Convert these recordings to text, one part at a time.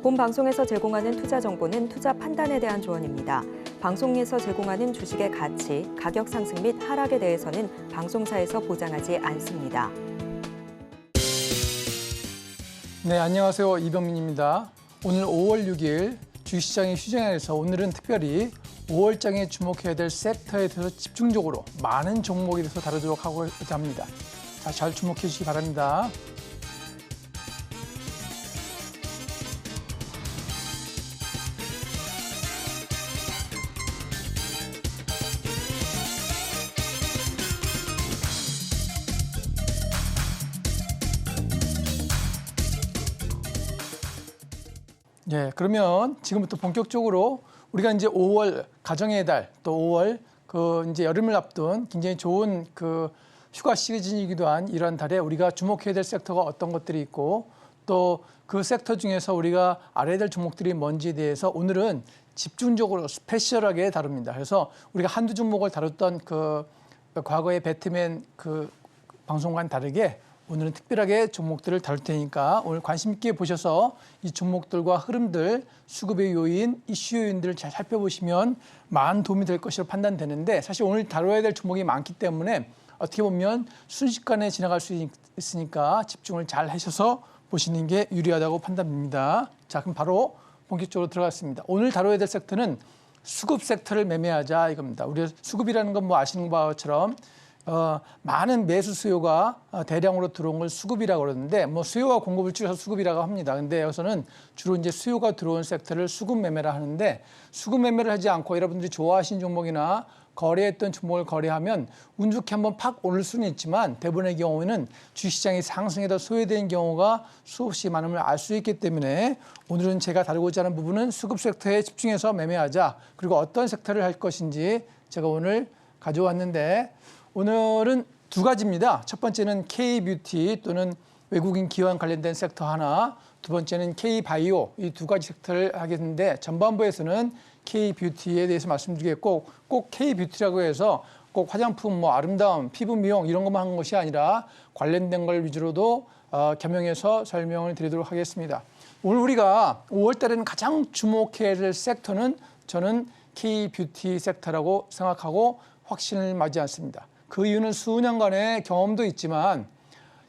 본 방송에서 제공하는 투자 정보는 투자 판단에 대한 조언입니다. 방송에서 제공하는 주식의 가치, 가격 상승 및 하락에 대해서는 방송사에서 보장하지 않습니다. 네, 안녕하세요. 이병민입니다. 오늘 5월 6일 주식시장의 휴장에서 오늘은 특별히 5월장에 주목해야 될 섹터에 대해서 집중적으로 많은 종목에 대해서 다루도록 하고자 합니다. 자, 잘 주목해 주시기 바랍니다. 예, 그러면 지금부터 본격적으로 우리가 이제 5월 가정의 달, 또 5월 이제 여름을 앞둔 굉장히 좋은 휴가 시즌이기도 한 이런 달에 우리가 주목해야 될 섹터가 어떤 것들이 있고 또 그 섹터 중에서 우리가 알아야 될 종목들이 뭔지에 대해서 오늘은 집중적으로 스페셜하게 다룹니다. 그래서 우리가 한두 종목을 다뤘던 과거의 배트맨 방송과는 다르게 오늘은 특별하게 종목들을 다룰 테니까 오늘 관심 있게 보셔서 이 종목들과 흐름들, 수급의 요인, 이슈 요인들을 잘 살펴보시면 많은 도움이 될 것으로 판단되는데 사실 오늘 다뤄야 될 종목이 많기 때문에 어떻게 보면 순식간에 지나갈 수 있으니까 집중을 잘 하셔서 보시는 게 유리하다고 판단됩니다. 자, 그럼 바로 본격적으로 들어가겠습니다. 오늘 다뤄야 될 섹터는 수급 섹터를 매매하자 이겁니다. 우리 수급이라는 건 뭐 아시는 바처럼 많은 매수 수요가 대량으로 들어온 걸 수급이라고 그러는데 뭐 수요와 공급을 줄여서 수급이라고 합니다. 근데 여기서는 주로 이제 수요가 들어온 섹터를 수급 매매라 하는데 수급 매매를 하지 않고 여러분들이 좋아하시는 종목이나 거래했던 종목을 거래하면 운 좋게 한번 팍 오를 수는 있지만 대부분의 경우에는 주식시장이 상승에다 소외된 경우가 수없이 많음을 알 수 있기 때문에 오늘은 제가 다루고자 하는 부분은 수급 섹터에 집중해서 매매하자. 그리고 어떤 섹터를 할 것인지 제가 오늘 가져왔는데 오늘은 두 가지입니다. 첫 번째는 K뷰티 또는 외국인 기관 관련된 섹터 하나, 두 번째는 K바이오 이 두 가지 섹터를 하겠는데 전반부에서는 K뷰티에 대해서 말씀드리겠고 꼭 K뷰티라고 해서 꼭 화장품, 뭐 아름다움, 피부 미용 이런 것만 하는 것이 아니라 관련된 걸 위주로도 겸용해서 설명을 드리도록 하겠습니다. 오늘 우리가 5월 달에는 가장 주목해야 될 섹터는 저는 K뷰티 섹터라고 생각하고 확신을 맞지 않습니다. 그 이유는 수년간의 경험도 있지만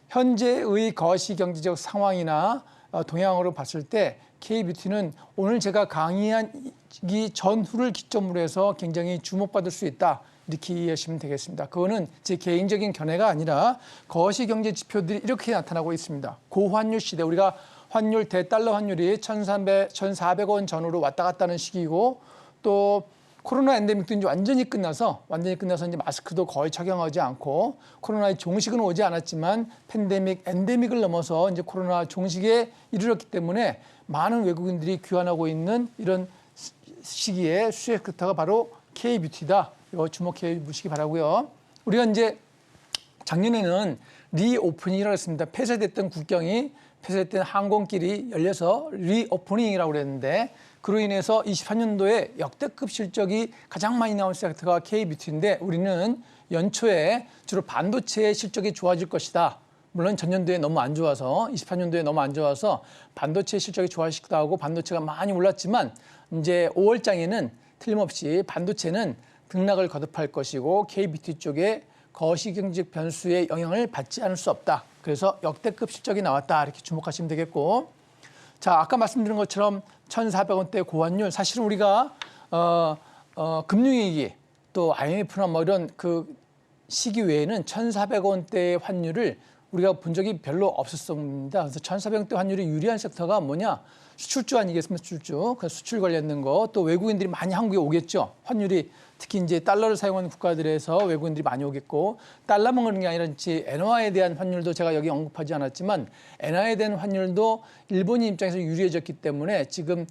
현재의 거시경제적 상황이나 동향으로 봤을 때 K뷰티는 오늘 제가 강의한 이 전후를 기점으로 해서 굉장히 주목받을 수 있다. 이렇게 이해하시면 되겠습니다. 그거는 제 개인적인 견해가 아니라 거시경제 지표들이 이렇게 나타나고 있습니다. 고환율 시대, 우리가 환율, 대달러 환율이 1,400원 전후로 왔다 갔다 하는 시기이고 또 코로나 엔데믹도 이제 완전히 끝나서 이제 마스크도 거의 착용하지 않고 코로나의 종식은 오지 않았지만 팬데믹, 엔데믹을 넘어서 이제 코로나 종식에 이르렀기 때문에 많은 외국인들이 귀환하고 있는 이런 시기에 수혜 섹터가 바로 K뷰티다. 이거 주목해 보시기 바라고요. 우리가 이제 작년에는 리오프닝이라고 했습니다. 폐쇄됐던 국경이 폐쇄됐던 항공길이 열려서 리오프닝이라고 그랬는데 그로 인해서 23년도에 역대급 실적이 가장 많이 나온 섹터가 K뷰티인데 우리는 연초에 주로 반도체의 실적이 좋아질 것이다. 물론 전년도에 너무 안 좋아서 24년도에 너무 안 좋아서 반도체 실적이 좋아지기도 하고 반도체가 많이 올랐지만 이제 5월장에는 틀림없이 반도체는 등락을 거듭할 것이고 K뷰티 쪽에 거시경제적 변수의 영향을 받지 않을 수 없다. 그래서 역대급 실적이 나왔다. 이렇게 주목하시면 되겠고 자, 아까 말씀드린 것처럼 1,400원대 고환율 사실은 우리가 금융위기 또 IMF나 뭐 이런 시기 외에는 1,400원대의 환율을 우리가 본 적이 별로 없었습니다. 그래서 1,400원대 환율이 유리한 섹터가 뭐냐? 수출주 아니겠습니까? 수출주. 그 수출 관련된 거 또 외국인들이 많이 한국에 오겠죠. 환율이 특히 이제 달러를 사용하는 국가들에서 외국인들이 많이 오겠고 달러만 그런 게 아니라 엔화에 대한 환율도 제가 여기 언급하지 않았지만 엔화에 대한 환율도 일본인 입장에서 유리해졌기 때문에 지금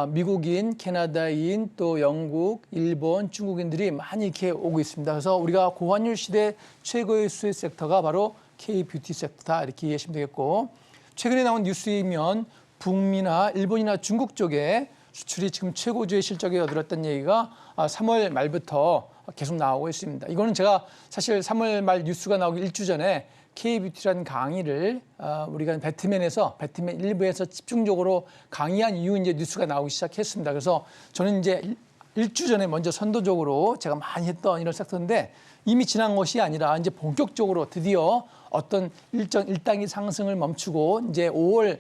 미국인, 캐나다인, 또 영국, 일본, 중국인들이 많이 이렇게 오고 있습니다. 그래서 우리가 고환율 시대 최고의 수혜 섹터가 바로 K뷰티 섹터다 이렇게 이해하시면 되겠고 최근에 나온 뉴스이면 북미나 일본이나 중국 쪽에 수출이 지금 최고조의 실적에 얻었다는 얘기가 3월 말부터 계속 나오고 있습니다. 이거는 제가 사실 3월 말 뉴스가 나오기 일주 전에 K뷰티라는 강의를 우리가 배트맨 1부에서 집중적으로 강의한 이후 이제 뉴스가 나오기 시작했습니다. 그래서 저는 이제 일주 전에 먼저 선도적으로 제가 많이 했던 이런 섹터인데 이미 지난 것이 아니라 이제 본격적으로 드디어 어떤 일당의 상승을 멈추고 이제 5월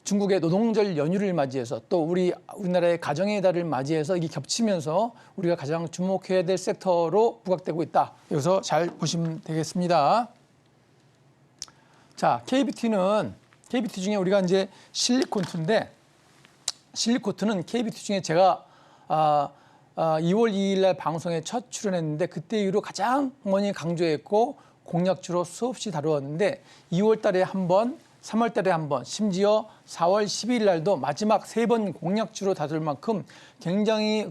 중국의 노동절 연휴를 맞이해서 또 우리나라의 가정의 달을 맞이해서 이게 겹치면서 우리가 가장 주목해야 될 섹터로 부각되고 있다. 여기서 잘 보시면 되겠습니다. 자, KBT 중에 우리가 이제 실리콘트인데 실리코트는 KBT 중에 제가 2월 2일 날 방송에 첫 출연했는데 그때 이후로 가장 많이 강조했고 공략주로 수없이 다루었는데 2월 달에 한 번, 3월 달에 한 번, 심지어 4월 12일 날도 마지막 3번 공략주로 다룰 만큼 굉장히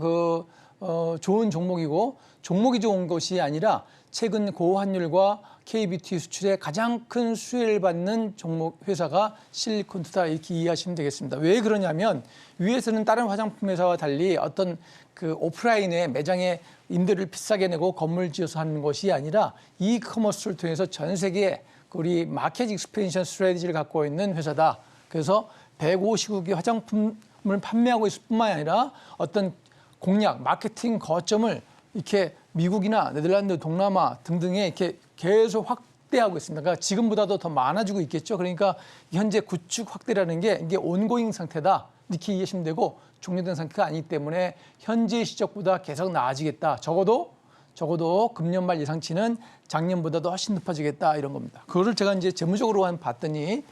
좋은 종목이고 종목이 좋은 것이 아니라 최근 고환율과 KBT 수출에 가장 큰 수혜를 받는 종목 회사가 실리콘트다 이렇게 이해하시면 되겠습니다. 왜 그러냐면 위에서는 다른 화장품 회사와 달리 어떤 그 오프라인의 매장에 임대료를 비싸게 내고 건물 지어서 하는 것이 아니라 이커머스를 통해서 전 세계에 우리 마켓 익스펜션 스트래티지를 갖고 있는 회사다. 그래서 150억의 화장품을 판매하고 있을 뿐만 아니라 어떤 공략, 마케팅 거점을 이렇게 미국이나 네덜란드, 동남아 등등에 이렇게 계속 확대하고 있습니다. 그러니까 지금보다도 더 많아지고 있겠죠. 그러니까 현재 구축 확대라는 게 이게 온고잉 상태다. 이렇게 이해하시면 되고 종료된 상태가 아니기 때문에 현재 시적보다 계속 나아지겠다. 적어도 금년 말 예상치는 작년보다도 훨씬 높아지겠다 이런 겁니다. 그거를 제가 이제 재무적으로 봤더니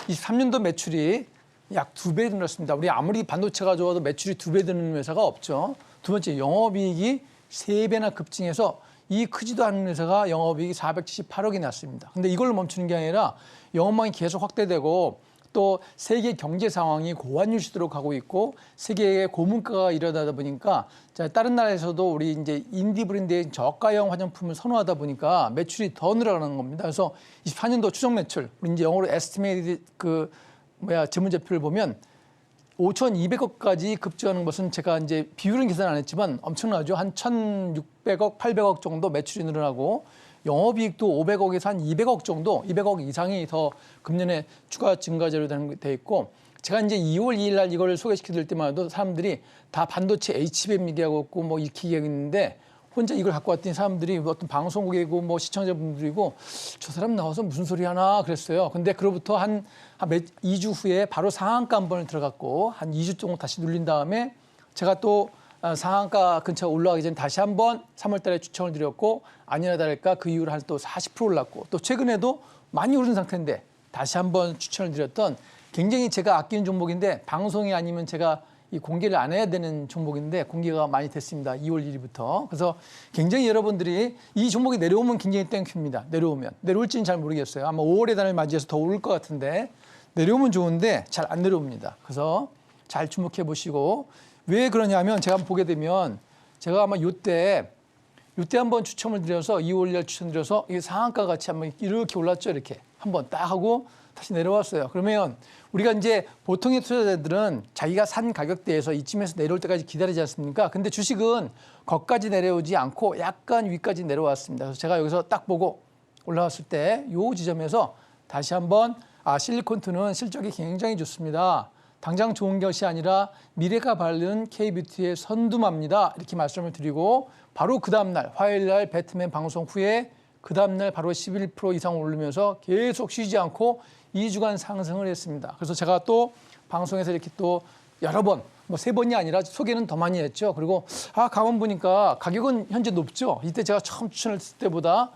23년도 매출이 약 2배 늘었습니다. 우리 아무리 반도체가 좋아도 매출이 2배 드는 회사가 없죠. 두 번째 영업이익이 3배나 급증해서 이 크지도 않은 회사가 영업이익이 478억이 났습니다. 근데 이걸로 멈추는 게 아니라 영업망이 계속 확대되고 또 세계 경제 상황이 고환율 시대로 가고 있고 세계의 고물가가 일어나다 보니까 다른 나라에서도 우리 이제 인디 브랜드의 저가형 화장품을 선호하다 보니까 매출이 더 늘어나는 겁니다. 그래서 24년도 추정 매출, 우리 이제 영어로 에스티메이트 재무제표를 보면 5,200억까지 급증하는 것은 제가 이제 비율은 계산 안 했지만 엄청나죠. 한 1,600억, 800억 정도 매출이 늘어나고 영업이익도 500억에서 한 200억 정도, 200억 이상이 더 금년에 추가 증가제로 돼 있고 제가 이제 2월 2일 날 이걸 소개시켜 드릴 때만 해도 사람들이 다 반도체 HBM 얘기하고 있고 뭐 이렇게 얘기했는데 혼자 이걸 갖고 왔더니 사람들이 어떤 방송국이고 뭐 시청자분들이고 저 사람 나와서 무슨 소리 하나 그랬어요. 근데 그로부터 한 2주 후에 바로 상한가 한 번을 들어갔고 한 2주 정도 다시 눌린 다음에 제가 또 상한가 근처 올라가기 전에 다시 한번 3월 달에 추천을 드렸고 아니나 다를까 그 이후로 한 또 40% 올랐고 또 최근에도 많이 오른 상태인데 다시 한번 추천을 드렸던 굉장히 제가 아끼는 종목인데 방송이 아니면 제가 이 공개를 안 해야 되는 종목인데 공개가 많이 됐습니다. 2월 1일부터. 그래서 굉장히 여러분들이 이 종목이 내려오면 굉장히 땡큐입니다. 내려올지는 잘 모르겠어요. 아마 5월의 달을 맞이해서 더 오를 것 같은데 내려오면 좋은데 잘 안 내려옵니다. 그래서 잘 주목해 보시고 왜 그러냐면 제가 한번 보게 되면 제가 아마 요때 한번 추첨을 드려서 2월 1일 추천드려서 이게 상한가 같이 한번 이렇게 올랐죠. 이렇게 한번 딱 하고 다시 내려왔어요. 그러면 우리가 이제 보통의 투자자들은 자기가 산 가격대에서 이쯤에서 내려올 때까지 기다리지 않습니까? 근데 주식은 거기까지 내려오지 않고 약간 위까지 내려왔습니다. 그래서 제가 여기서 딱 보고 올라왔을 때 이 지점에서 다시 한번 실리콘트는 실적이 굉장히 좋습니다. 당장 좋은 것이 아니라 미래가 밝은 K뷰티의 선두마입니다. 이렇게 말씀을 드리고 바로 그 다음날 화요일 날 배트맨 방송 후에 그 다음날 바로 11% 이상 오르면서 계속 쉬지 않고 2주간 상승을 했습니다. 그래서 제가 또 방송에서 이렇게 또 여러 번, 뭐 3번이 아니라 소개는 더 많이 했죠. 그리고 가만 보니까 가격은 현재 높죠. 이때 제가 처음 추천했을 때보다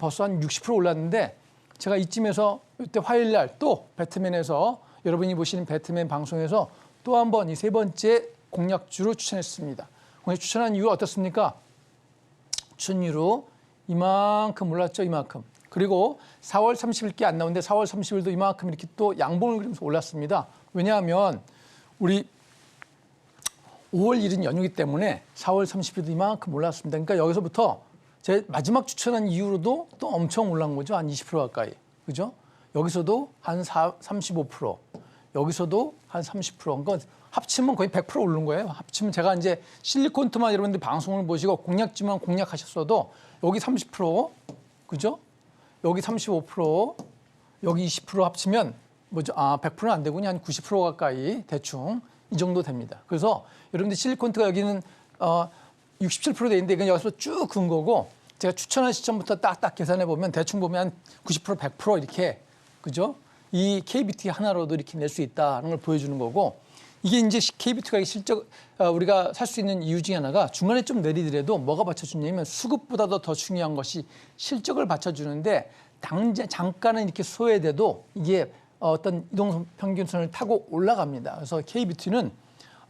벌써 한 60% 올랐는데 제가 이쯤에서 이때 화요일 날 또 배트맨에서 여러분이 보시는 배트맨 방송에서 또 한 번 이 3번째 공략주로 추천했습니다. 추천한 이유가 어떻습니까? 추천 이유로 이만큼 올랐죠, 이만큼. 그리고 4월 30일께 안 나오는데 4월 30일도 이만큼 이렇게 또 양봉을 그리면서 올랐습니다. 왜냐하면 우리 5월 1일 연휴이기 때문에 4월 30일도 이만큼 올랐습니다. 그러니까 여기서부터 제 마지막 추천한 이후로도 또 엄청 올라온 거죠. 한 20% 가까이. 그죠? 여기서도 한 35%, 여기서도 한 30%. 그러니까 합치면 거의 100% 오른 거예요. 합치면 제가 이제 실리콘트만 여러분들 방송을 보시고 공략지만 공략하셨어도 여기 30%, 그죠? 여기 35%, 여기 20% 합치면 뭐죠? 100%는 안 되군요. 한 90% 가까이 대충 이 정도 됩니다. 그래서 여러분들 실리콘트가 여기는 67%돼 있는데 이건 여기서 쭉 근 거고 제가 추천한 시점부터 딱딱 계산해 보면 대충 보면 한 90%, 100% 이렇게 그죠? 이 KBT 하나로도 이렇게 낼 수 있다는 걸 보여주는 거고 이게 이제 KBT가 실적 우리가 살 수 있는 이유 중에 하나가 중간에 좀 내리더라도 뭐가 받쳐주냐면 수급보다도 더 중요한 것이 실적을 받쳐주는데 잠깐은 이렇게 소외돼도 이게 어떤 이동평균선을 타고 올라갑니다. 그래서 KBT는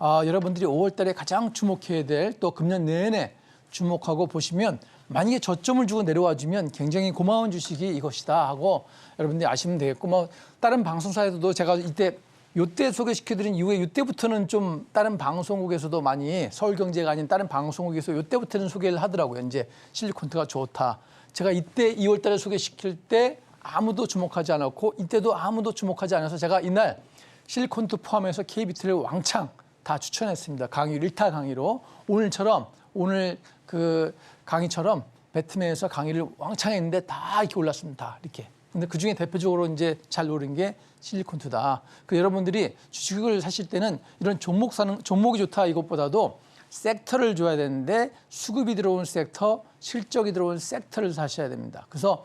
여러분들이 5월 달에 가장 주목해야 될 또 금년 내내 주목하고 보시면 만약에 저점을 주고 내려와 주면 굉장히 고마운 주식이 이것이다 하고 여러분들이 아시면 되겠고 뭐 다른 방송사에서도 제가 요때 소개시켜드린 이후에 요때부터는 좀 다른 방송국에서도 많이 서울경제가 아닌 다른 방송국에서 요때부터는 소개를 하더라고요. 이제 실리콘트가 좋다. 제가 이때 2월 달에 소개시킬 때 아무도 주목하지 않았고 이때도 아무도 주목하지 않아서 제가 이날 실리콘트 포함해서 KBT를 왕창 다 추천했습니다. 강의 1타 강의로 오늘 그 강의처럼 배트맨에서 강의를 왕창 했는데 다 이렇게 올랐습니다. 이렇게. 근데 그 중에 대표적으로 이제 잘 오른 게 실리콘트다. 그 여러분들이 주식을 사실 때는 이런 종목이 좋다 이것보다도 섹터를 줘야 되는데 수급이 들어온 섹터, 실적이 들어온 섹터를 사셔야 됩니다. 그래서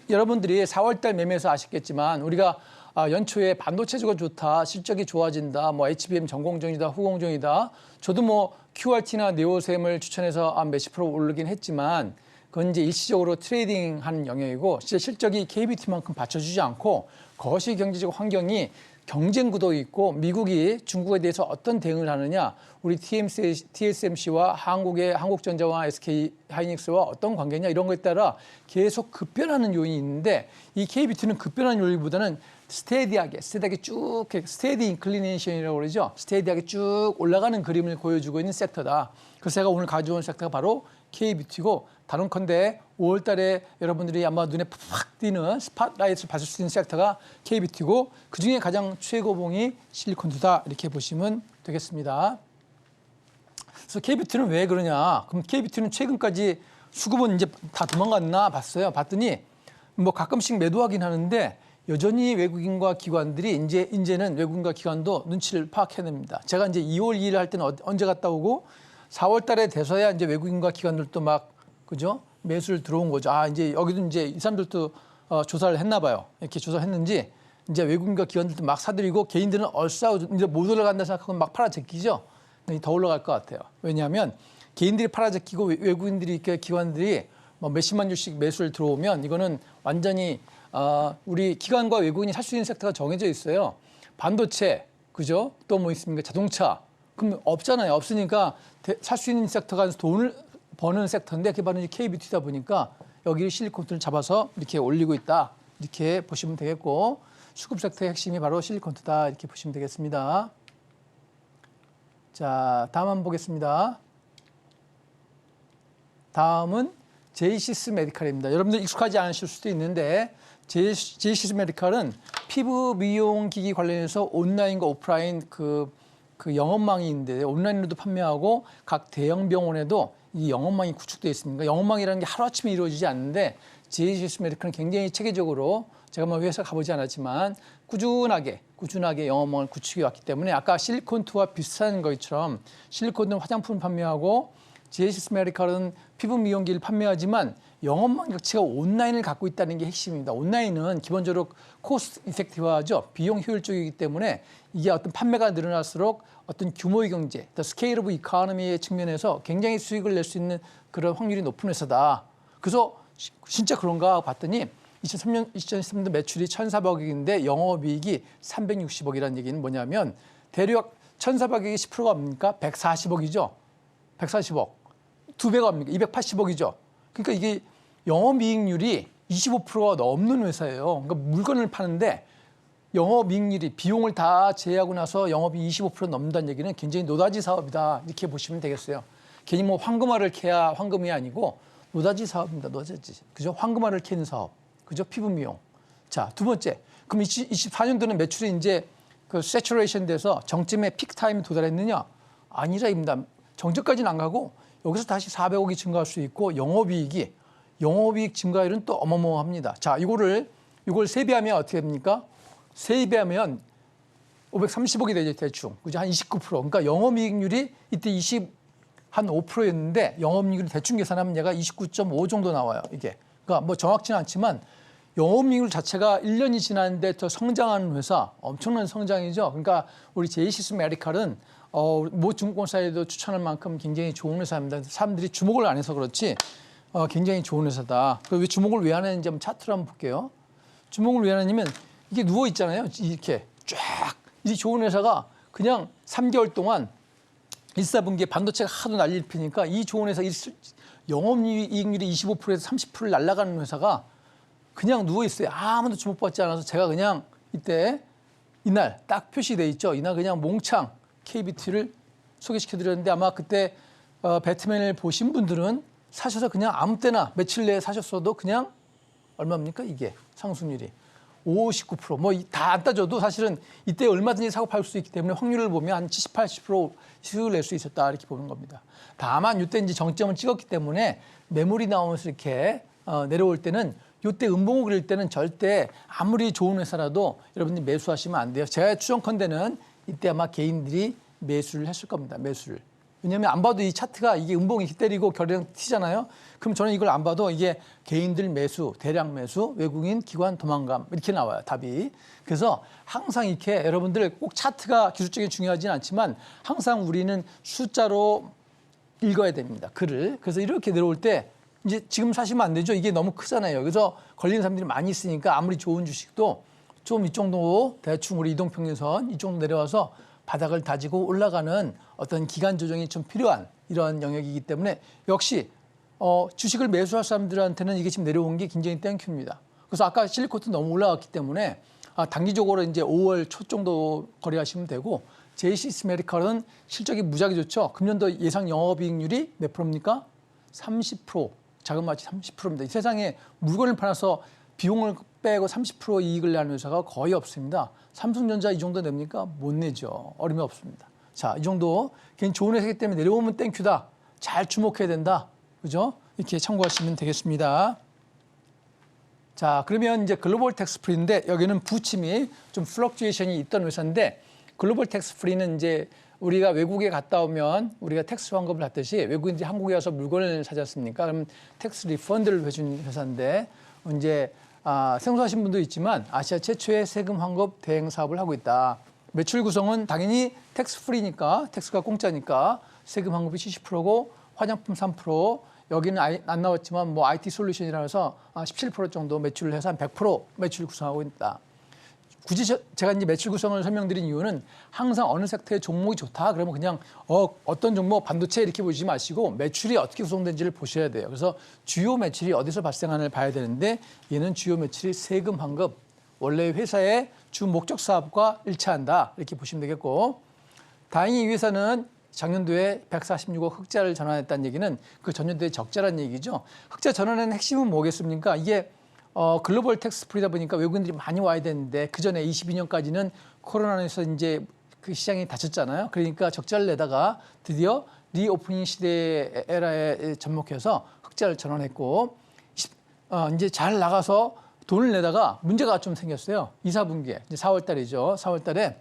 여러분들이 4월달 매매에서 아시겠지만 우리가 연초에 반도체주가 좋다, 실적이 좋아진다, 뭐 HBM 전공정이다, 후공정이다. 저도 뭐 QRT나 네오셈을 추천해서 몇십 프로 오르긴 했지만 그건 이제 일시적으로 트레이딩하는 영역이고 실제 실적이 KBT만큼 받쳐주지 않고 거시 경제적 환경이 경쟁 구도가 있고 미국이 중국에 대해서 어떤 대응을 하느냐 우리 TSMC와 한국전자와 SK 하이닉스와 어떤 관계냐 이런 거에 따라 계속 급변하는 요인이 있는데 이 KBT는 급변하는 요인보다는 스테디하게 쭉 스테디 인클리네이션이라고 그러죠. 스테디하게 쭉 올라가는 그림을 보여주고 있는 섹터다. 그래서 제가 오늘 가져온 섹터가 바로 KBT고 다른컨대 5월 달에 여러분들이 아마 눈에 팍 띄는 스팟라이트를 받을 수 있는 섹터가 KBT고 그중에 가장 최고봉이 실리콘트다 이렇게 보시면 되겠습니다. 그래서 KBT는 왜 그러냐? 그럼 KBT는 최근까지 수급은 이제 다 도망갔나 봤어요. 봤더니 뭐 가끔씩 매도하긴 하는데 여전히 외국인과 기관들이 이제는 외국인과 기관도 눈치를 파악해냅니다. 제가 이제 2월 2일 할 때는 언제 갔다 오고 4월 달에 돼서야 이제 외국인과 기관들도 막 그죠? 매수를 들어온 거죠. 이제 여기도 이제 이 사람들도 조사를 했나 봐요. 이렇게 조사했는지 이제 외국인과 기관들도 막 사들이고 개인들은 이제 못 올라간다 생각하고 막 팔아 제끼죠. 더 올라갈 것 같아요. 왜냐하면 개인들이 팔아 제끼고 외국인들이 기관들이 뭐 몇십만 주씩 매수를 들어오면 이거는 완전히 우리 기관과 외국인이 살 수 있는 섹터가 정해져 있어요. 반도체, 그죠? 또 뭐 있습니까? 자동차. 그럼 없잖아요. 없으니까 살 수 있는 섹터가 돈을 버는 섹터인데 그게 바로 KBT다 보니까 여기 실리콘트를 잡아서 이렇게 올리고 있다. 이렇게 보시면 되겠고 수급 섹터의 핵심이 바로 실리콘트다. 이렇게 보시면 되겠습니다. 자, 다음 한번 보겠습니다. 다음은 제이시스 메디칼입니다. 여러분들 익숙하지 않으실 수도 있는데 제이시스 메디칼은 피부 미용 기기 관련해서 온라인과 오프라인 그 영업망이 있는데 온라인으로도 판매하고 각 대형 병원에도 이 영업망이 구축되어 있습니다. 영업망이라는 게 하루아침에 이루어지지 않는데 제이시스 메디칼은 굉장히 체계적으로 제가 뭐 회사 가보지 않았지만 꾸준하게 영업망을 구축해 왔기 때문에 아까 실리콘트와 비슷한 것처럼 실리콘트는 화장품을 판매하고 제이시스 메디칼은 피부 미용기를 판매하지만 영업망 자체가 온라인을 갖고 있다는 게 핵심입니다. 온라인은 기본적으로 코스트 이펙티브하죠. 비용 효율적이기 때문에 이게 어떤 판매가 늘어날수록 어떤 규모의 경제, 스케일 오브 이코노미의 측면에서 굉장히 수익을 낼 수 있는 그런 확률이 높은 회사다. 그래서 진짜 그런가 봤더니 2013년도 매출이 1,400억인데 영업이익이 360억이라는 얘기는 뭐냐면 대략 1,400억이 10%가 뭡니까? 140억이죠. 140억. 2배가 뭡니까? 280억이죠. 그러니까 이게 영업이익률이 25%가 넘는 회사예요. 그러니까 물건을 파는데 영업이익률이 비용을 다 제외하고 나서 영업이 25% 넘는다는 얘기는 굉장히 노다지 사업이다. 이렇게 보시면 되겠어요. 괜히 뭐 황금알을 캐야 황금이 아니고 노다지 사업입니다. 노다지. 그죠? 황금알을 캐는 사업. 그죠? 피부 미용. 자, 두 번째. 그럼 24년도는 매출이 이제 그 세츄레이션 돼서 정점의 피크 타임에 도달했느냐? 아니라입니다. 정점까지는 안 가고 여기서 다시 400억이 증가할 수 있고 영업이익이 영업이익 증가율은 또 어마어마합니다. 자, 이걸 세배하면 어떻게 됩니까? 세배하면 530억이 되죠, 대충. 그죠? 한 29%. 그러니까 영업이익률이 이때 한 5%였는데 영업이익률 대충 계산하면 얘가 29.5 정도 나와요, 이게. 그러니까 뭐 정확치는 않지만 영업이익률 자체가 1년이 지났는데 더 성장하는 회사, 엄청난 성장이죠. 그러니까 우리 제이시스 메디칼은 모 증권사에도 추천할 만큼 굉장히 좋은 회사입니다. 사람들이 주목을 안 해서 그렇지 굉장히 좋은 회사다. 왜 주목을 왜 안 하는지 한번 차트를 한번 볼게요. 주목을 왜 안 하냐면 이게 누워 있잖아요. 이렇게 쫙. 이 좋은 회사가 그냥 3개월 동안 1사분기에 반도체가 하도 난리를 피니까 이 좋은 회사 영업이익률이 25%에서 30%를 날아가는 회사가 그냥 누워 있어요. 아무도 주목받지 않아서 제가 그냥 이때 이날 딱 표시돼 있죠. 이날 그냥 몽창 KBT를 소개시켜드렸는데 아마 그때 배트맨을 보신 분들은 사셔서 그냥 아무 때나 며칠 내에 사셨어도 그냥 얼마입니까? 이게 상승률이 59%. 뭐 다 안 따져도 사실은 이때 얼마든지 사고 팔 수 있기 때문에 확률을 보면 한 70, 80% 수익을 낼 수 있었다 이렇게 보는 겁니다. 다만 이때 이제 정점을 찍었기 때문에 매물이 나오면서 이렇게 내려올 때는 이때 음봉을 그릴 때는 절대 아무리 좋은 회사라도 여러분들이 매수하시면 안 돼요. 제가 추정컨대는 이때 아마 개인들이 매수를 했을 겁니다. 매수를. 왜냐하면 안 봐도 이 차트가 이게 음봉이 때리고 결이랑 튀잖아요. 그럼 저는 이걸 안 봐도 이게 개인들 매수, 대량 매수, 외국인 기관 도망감 이렇게 나와요. 답이. 그래서 항상 이렇게 여러분들 꼭 차트가 기술적인 중요하지는 않지만 항상 우리는 숫자로 읽어야 됩니다. 글을. 그래서 이렇게 내려올 때 이제 지금 사시면 안 되죠. 이게 너무 크잖아요. 그래서 걸리는 사람들이 많이 있으니까 아무리 좋은 주식도 좀 이 정도 대충 우리 이동평균선 이 정도 내려와서 바닥을 다지고 올라가는 어떤 기간 조정이 좀 필요한 이런 영역이기 때문에 역시 주식을 매수할 사람들한테는 이게 지금 내려온 게 굉장히 땡큐입니다. 그래서 아까 실리코트 너무 올라갔기 때문에 단기적으로 이제 5월 초 정도 거래하시면 되고 제이시스 메디칼은 실적이 무지하게 좋죠. 금년도 예상 영업이익률이 몇 프로입니까? 30%. 자그마치 30%입니다. 이 세상에 물건을 팔아서 비용을 빼고 30% 이익을 내는 회사가 거의 없습니다. 삼성전자 이 정도 냅니까? 못 내죠. 어림이 없습니다. 자, 이 정도 괜히 좋은 회사이기 때문에 내려오면 땡큐다. 잘 주목해야 된다. 그죠? 이렇게 참고하시면 되겠습니다. 자, 그러면 이제 글로벌 텍스 프리인데 여기는 부침이 좀 플럭추에이션이 있던 회사인데 글로벌 텍스 프리는 이제 우리가 외국에 갔다 오면 우리가 텍스 환급을 받듯이 외국인들이 한국에 와서 물건을 사지 않습니까? 그럼 텍스 리펀드를 해준 회사인데 이제 생소하신 분도 있지만 아시아 최초의 세금 환급 대행 사업을 하고 있다. 매출 구성은 당연히 텍스 프리니까 텍스가 공짜니까 세금 환급이 70%고 화장품 3%, 여기는 안 나왔지만 뭐 IT 솔루션이라 해서 17% 정도 매출을 해서 한 100% 매출을 구성하고 있다. 굳이 제가 이제 매출 구성을 설명드린 이유는 항상 어느 섹터의 종목이 좋다 그러면 그냥 어떤 종목 반도체 이렇게 보지 마시고 매출이 어떻게 구성된지를 보셔야 돼요. 그래서 주요 매출이 어디서 발생하는지를 봐야 되는데 얘는 주요 매출이 세금 환급, 원래 회사의 주 목적 사업과 일치한다 이렇게 보시면 되겠고 다행히 이 회사는 작년도에 146억 흑자를 전환했다는 얘기는 그 전년도에 적자라는 얘기죠. 흑자 전환의 핵심은 뭐겠습니까? 이게 글로벌 텍스 프리다 보니까 외국인들이 많이 와야 되는데 그 전에 22년까지는 코로나에서 이제 그 시장이 닫혔잖아요. 그러니까 적자를 내다가 드디어 리오프닝 시대 에라에 접목해서 흑자를 전환했고 이제 잘 나가서 돈을 내다가 문제가 좀 생겼어요. 2, 4분기에 이제 4월 달이죠. 4월 달에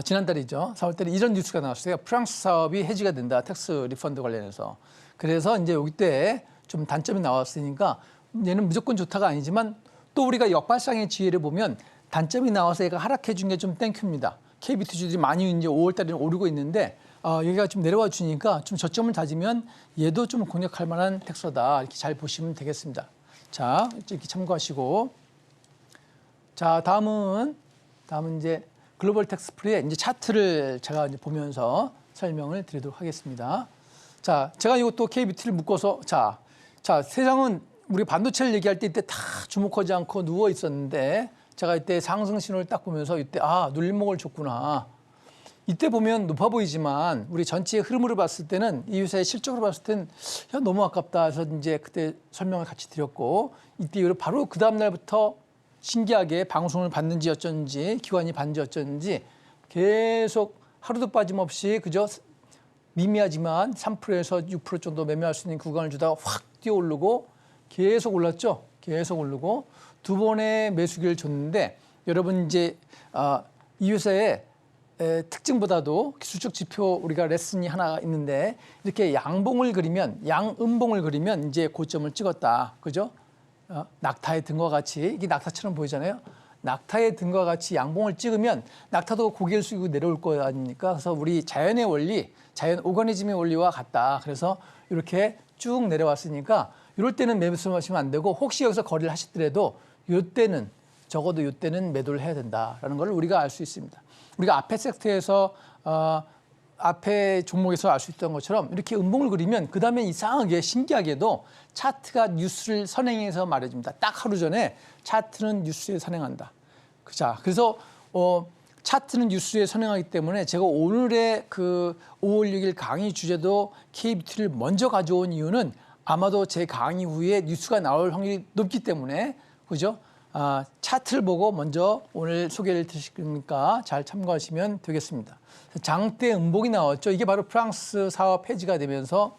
지난달이죠. 4월 달에 이런 뉴스가 나왔어요. 프랑스 사업이 해지가 된다. 텍스 리펀드 관련해서. 그래서 이제 여기 때 좀 단점이 나왔으니까 얘는 무조건 좋다가 아니지만 또 우리가 역발상의 지혜를 보면 단점이 나와서 얘가 하락해 준 게 좀 땡큐입니다. KBT주들이 많이 이제 5월 달에는 오르고 있는데 여기가 좀 내려와 주니까 좀 저점을 다지면 얘도 좀 공략할 만한 텍스다. 이렇게 잘 보시면 되겠습니다. 자, 이렇게 참고하시고. 자, 다음은 이제 글로벌 텍스 프리의 이제 차트를 제가 이제 보면서 설명을 드리도록 하겠습니다. 자, 제가 이것도 KBT를 묶어서 자, 세상은 우리 반도체를 얘기할 때 이때 다 주목하지 않고 누워 있었는데 제가 이때 상승 신호를 딱 보면서 이때 눌림목을 줬구나. 이때 보면 높아 보이지만 우리 전체의 흐름으로 봤을 때는 이 회사의 실적으로 봤을 때는 너무 아깝다 해서 이제 그때 설명을 같이 드렸고 이때 바로 그 다음 날부터 신기하게 방송을 받는지 어쩐지 기관이 받는지 어쩐지 계속 하루도 빠짐없이 그저 미미하지만 3%에서 6% 정도 매매할 수 있는 구간을 주다가 확 뛰어오르고 계속 올랐죠. 계속 오르고 두 번의 매수 기회를 줬는데 여러분 이제 이 회사의 특징보다도 기술적 지표 우리가 레슨이 하나 있는데 이렇게 양봉을 그리면 양음봉을 그리면 이제 고점을 찍었다. 그죠? 낙타의 등과 같이 이게 낙타처럼 보이잖아요. 낙타의 등과 같이 양봉을 찍으면 낙타도 고개를 숙이고 내려올 거 아닙니까? 그래서 우리 자연의 원리, 자연 오가니즘의 원리와 같다. 그래서 이렇게 쭉 내려왔으니까 이럴 때는 매수 하시면 안 되고 혹시 여기서 거래를 하시더라도 이때는 적어도 이때는 매도를 해야 된다라는 걸 우리가 알 수 있습니다. 우리가 앞에 섹터에서 앞에 종목에서 알 수 있던 것처럼 이렇게 음봉을 그리면 그 다음에 이상하게 신기하게도 차트가 뉴스를 선행해서 말해줍니다. 딱 하루 전에 차트는 뉴스에 선행한다. 자, 그래서 차트는 뉴스에 선행하기 때문에 제가 오늘의 그 5월 6일 강의 주제도 KBT를 먼저 가져온 이유는 아마도 제 강의 후에 뉴스가 나올 확률이 높기 때문에 그죠? 차트를 보고 먼저 오늘 소개를 드리니까 잘 참고하시면 되겠습니다. 장대 음봉이 나왔죠. 이게 바로 프랑스 사업 폐지가 되면서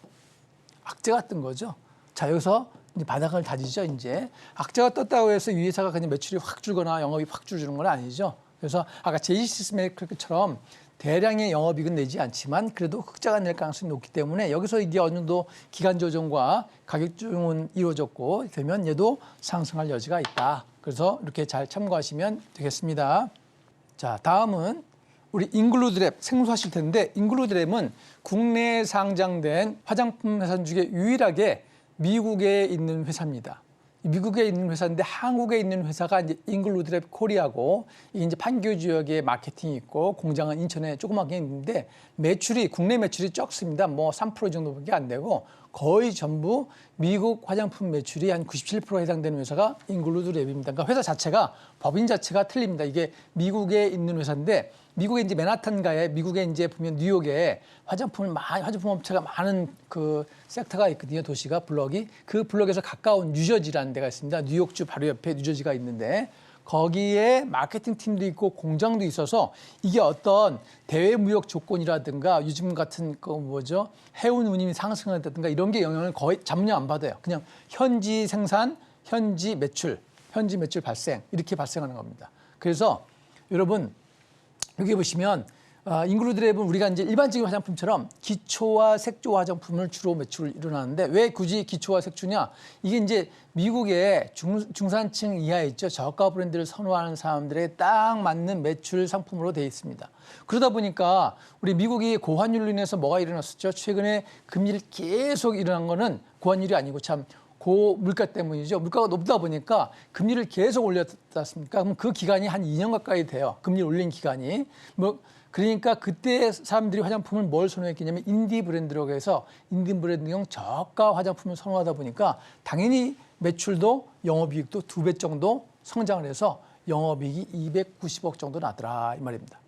악재가 뜬 거죠. 자, 여기서 이제 바닥을 다지죠. 이제 악재가 떴다고 해서 이 회사가 그냥 매출이 확 줄거나 영업이 확 줄어드는 건 아니죠. 그래서 아까 제이시스메이크처럼 대량의 영업이익은 내지 않지만 그래도 흑자가 낼 가능성이 높기 때문에 여기서 이게 어느 정도 기간 조정과 가격 조정은 이루어졌고 되면 얘도 상승할 여지가 있다. 그래서 이렇게 잘 참고하시면 되겠습니다. 자, 다음은 우리 잉글루드랩 생소하실 텐데 잉글루드랩은 국내에 상장된 화장품 회사 중에 유일하게 미국에 있는 회사입니다. 미국에 있는 회사인데 한국에 있는 회사가 이제 잉글루드랩 코리아고 이게 이제 판교 지역에 마케팅이 있고 공장은 인천에 조그맣게 있는데 매출이 국내 매출이 적습니다. 뭐 3% 정도밖에 안 되고 거의 전부 미국 화장품 매출이 한 97% 해당되는 회사가 잉글루드랩입니다. 그러니까 회사 자체가 법인 자체가 틀립니다. 이게 미국에 있는 회사인데 미국에 이제 맨하탄가에 미국에 이제 보면 뉴욕에 화장품 업체가 많은 그 섹터가 있거든요. 도시가 블럭이 그 블럭에서 가까운 뉴저지라는 데가 있습니다. 뉴욕주 바로 옆에 뉴저지가 있는데 거기에 마케팅 팀도 있고 공장도 있어서 이게 어떤 대외 무역 조건이라든가 요즘 같은 그 뭐죠 해운 운임이 상승한다든가 이런 게 영향을 거의 전혀 안 받아요. 그냥 현지 생산, 현지 매출 발생 이렇게 발생하는 겁니다. 그래서 여러분 여기 보시면 잉글루드랩은 우리가 이제 일반적인 화장품처럼 기초와 색조 화장품을 주로 매출을 일어나는데 왜 굳이 기초와 색조냐? 이게 이제 미국의 중산층 이하에 있죠. 저가 브랜드를 선호하는 사람들에 딱 맞는 매출 상품으로 되어 있습니다. 그러다 보니까 우리 미국이 고환율로 인해서 뭐가 일어났었죠? 최근에 금리를 계속 일어난 거는 고환율이 아니고 참 고물가 때문이죠. 물가가 높다 보니까 금리를 계속 올렸지 않습니까? 그럼 그 기간이 한 2년 가까이 돼요. 금리 올린 기간이. 그러니까 그때 사람들이 화장품을 뭘 선호했겠냐면 인디 브랜드라고 해서 인디 브랜드용 저가 화장품을 선호하다 보니까 당연히 매출도 영업이익도 2배 정도 성장을 해서 영업이익이 290억 정도 나더라 이 말입니다.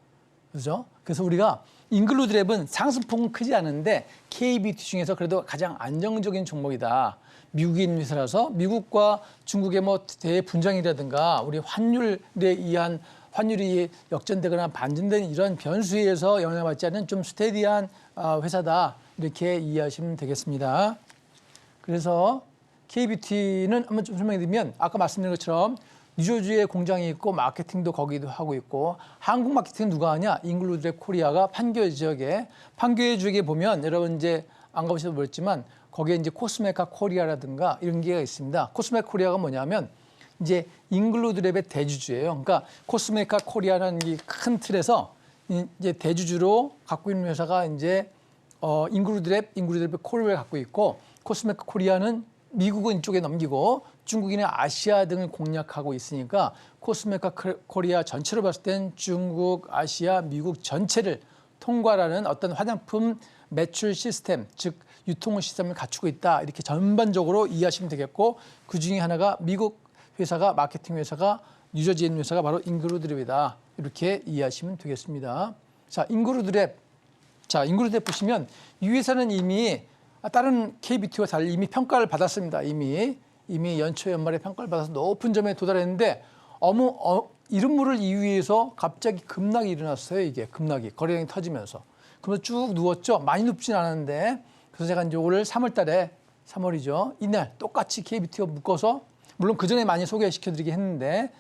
그렇죠? 그래서 우리가 잉글루드랩은 상승폭은 크지 않은데 KBT 중에서 그래도 가장 안정적인 종목이다. 미국에 있는 회사라서 미국과 중국의 뭐 대분쟁이라든가 우리 환율에 의한 환율이 역전되거나 반전되는 이런 변수에 의해서 영향받지 않는 좀 스테디한 회사다. 이렇게 이해하시면 되겠습니다. 그래서 KBT는 한번 좀 설명해 드리면 아까 말씀드린 것처럼 뉴저지에 공장이 있고 마케팅도 거기도 하고 있고 한국 마케팅은 누가 하냐? 잉글루드랩 코리아가 판교 지역에 보면 여러분 이제 안 가보셔도 모르겠지만 거기에 이제 코스메카 코리아라든가 이런 게가 있습니다. 코스메카 코리아가 뭐냐면 이제 잉글루드랩의 대주주예요. 그러니까 코스메카 코리아라는 이 큰 틀에서 이제 대주주로 갖고 있는 회사가 이제 잉글루드랩 코리아를 갖고 있고 코스메카 코리아는 미국은 이쪽에 넘기고 중국이나 아시아 등을 공략하고 있으니까 코스메카 코리아 전체로 봤을 땐 중국, 아시아, 미국 전체를 통과하는 어떤 화장품 매출 시스템, 즉 유통 시스템을 갖추고 있다. 이렇게 전반적으로 이해하시면 되겠고 그중에 하나가 미국 회사가 마케팅 회사가 뉴저지에 있는 회사가 바로 잉글루드랩이다. 이렇게 이해하시면 되겠습니다. 자, 잉글루드랩 보시면 이 회사는 이미 다른 KBT와 달리 이미 평가를 받았습니다. 이미 연초 연말에 평가를 받아서 높은 점에 도달했는데 이른모를 이유에서 갑자기 급락이 일어났어요. 이게 급락이 거래량이 터지면서 그러면서 쭉 누웠죠. 많이 눕진 않았는데 그래서 제가 이제 올 3월 달에 3월이죠. 이날 똑같이 K뷰티와 묶어서 물론 그 전에 많이 소개시켜드리긴 했는데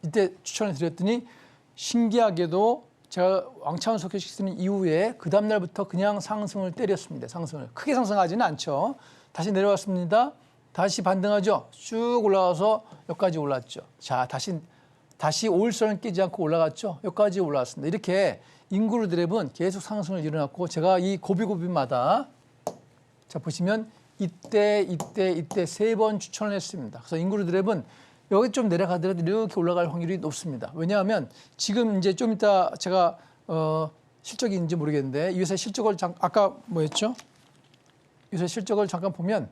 이때 추천을 드렸더니 신기하게도 제가 왕창을 소개시키는 이후에 그 다음날부터 그냥 상승을 때렸습니다. 상승을. 크게 상승하지는 않죠. 다시 내려왔습니다. 다시 반등하죠. 쭉 올라가서 여기까지 올랐죠. 자, 다시 5일선을 깨지 않고 올라갔죠. 여기까지 올라왔습니다. 이렇게 인구로 드랩은 계속 상승을 일어났고 제가 이 고비고비마다 자 보시면 이때 3번 추천을 했습니다. 그래서 인구로 드랩은 여기 좀 내려가더라도 이렇게 올라갈 확률이 높습니다. 왜냐하면 지금 이제 좀 이따 제가 실적이 있는지 모르겠는데 이 회사 실적을 아까 뭐였죠? 이 회사 실적을 잠깐 보면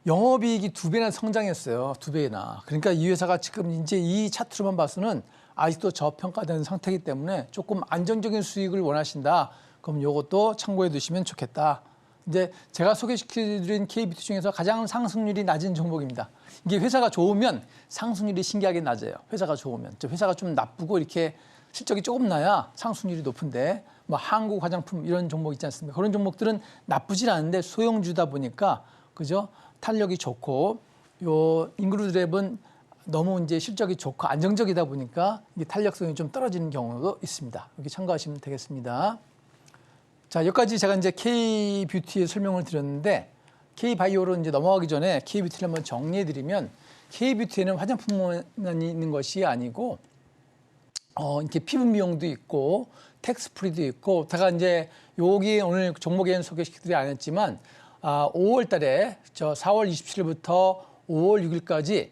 영업이익이 2배나 성장했어요. 2배나. 그러니까 이 회사가 지금 이제 이 차트로만 봐서는 아직도 저평가되는 상태이기 때문에 조금 안정적인 수익을 원하신다. 그럼 이것도 참고해 두시면 좋겠다. 이제 제가 소개시켜드린 K뷰티 중에서 가장 상승률이 낮은 종목입니다. 이게 회사가 좋으면 상승률이 신기하게 낮아요. 회사가 좋으면. 회사가 좀 나쁘고 이렇게 실적이 조금 나야 상승률이 높은데 뭐 한국 화장품 이런 종목 있지 않습니까? 그런 종목들은 나쁘진 않은데 소형주다 보니까 그죠? 탄력이 좋고 요 인그루 드랩은 너무 이제 실적이 좋고 안정적이다 보니까 이게 탄력성이 좀 떨어지는 경우도 있습니다. 여기 참고하시면 되겠습니다. 자, 여기까지 제가 이제 K뷰티의 설명을 드렸는데 K바이오로 이제 넘어가기 전에 K뷰티를 한번 정리해 드리면 K뷰티에는 화장품만 있는 것이 아니고 이렇게 피부 미용도 있고 텍스프리도 있고 제가 이제 여기 오늘 종목에는 소개시키지 않았지만 5월 달에 저 4월 27일부터 5월 6일까지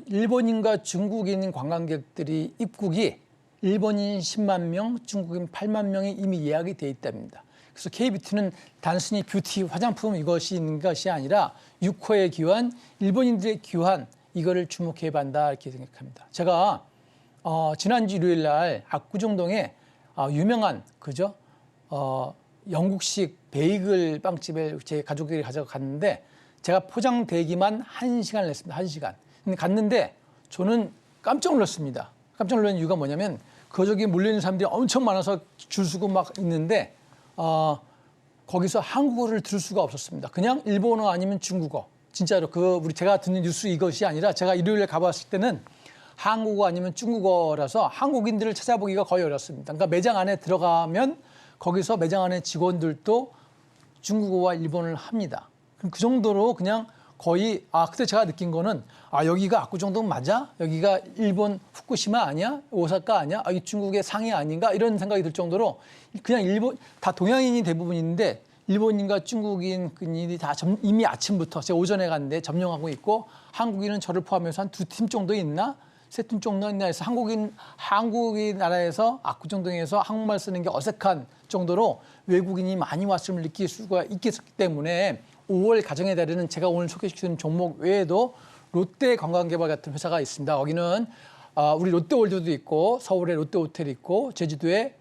일본인과 중국인 관광객들이 입국이 일본인 10만 명, 중국인 8만 명이 이미 예약이 돼 있답니다. 그래서 K뷰티는 단순히 뷰티, 화장품 이것이 있는 것이 아니라 6호의 귀환, 일본인들의 귀환 이거를 주목해 반다 이렇게 생각합니다. 제가 지난주 일요일 날 압구정동에 유명한 그죠? 영국식 베이글 빵집에 제 가족들이 가져갔는데 제가 포장 대기만 1시간을 했습니다. 1시간. 근데 갔는데 저는 깜짝 놀랐습니다. 깜짝 놀란 이유가 뭐냐면 거저기 몰려있는 사람들이 엄청 많아서 줄 서고 막 있는데 거기서 한국어를 들을 수가 없었습니다. 그냥 일본어 아니면 중국어. 진짜로 제가 듣는 뉴스 이것이 아니라 제가 일요일에 가봤을 때는 한국어 아니면 중국어라서 한국인들을 찾아보기가 거의 어렵습니다. 그러니까 매장 안에 들어가면 거기서 매장 안에 직원들도 중국어와 일본어를 합니다. 그 정도로 그냥 거의 그때 제가 느낀 거는 여기가 압구정동 맞아? 여기가 일본 후쿠시마 아니야? 오사카 아니야? 이 중국의 상해 아닌가? 이런 생각이 들 정도로 그냥 일본 다 동양인이 대부분인데 일본인과 중국인이 다 이미 아침부터 제가 오전에 갔는데 점령하고 있고 한국인은 저를 포함해서 한 2팀 정도 있나? 3팀 정도 있나 해서 한국인 나라에서 압구정동에서 한국말 쓰는 게 어색한 정도로 외국인이 많이 왔음을 느낄 수가 있기 때문에 5월 가정의 달에는 제가 오늘 소개시키는 종목 외에도 롯데 관광개발 같은 회사가 있습니다. 거기는 우리 롯데월드도 있고 서울에 롯데호텔이 있고 제주도에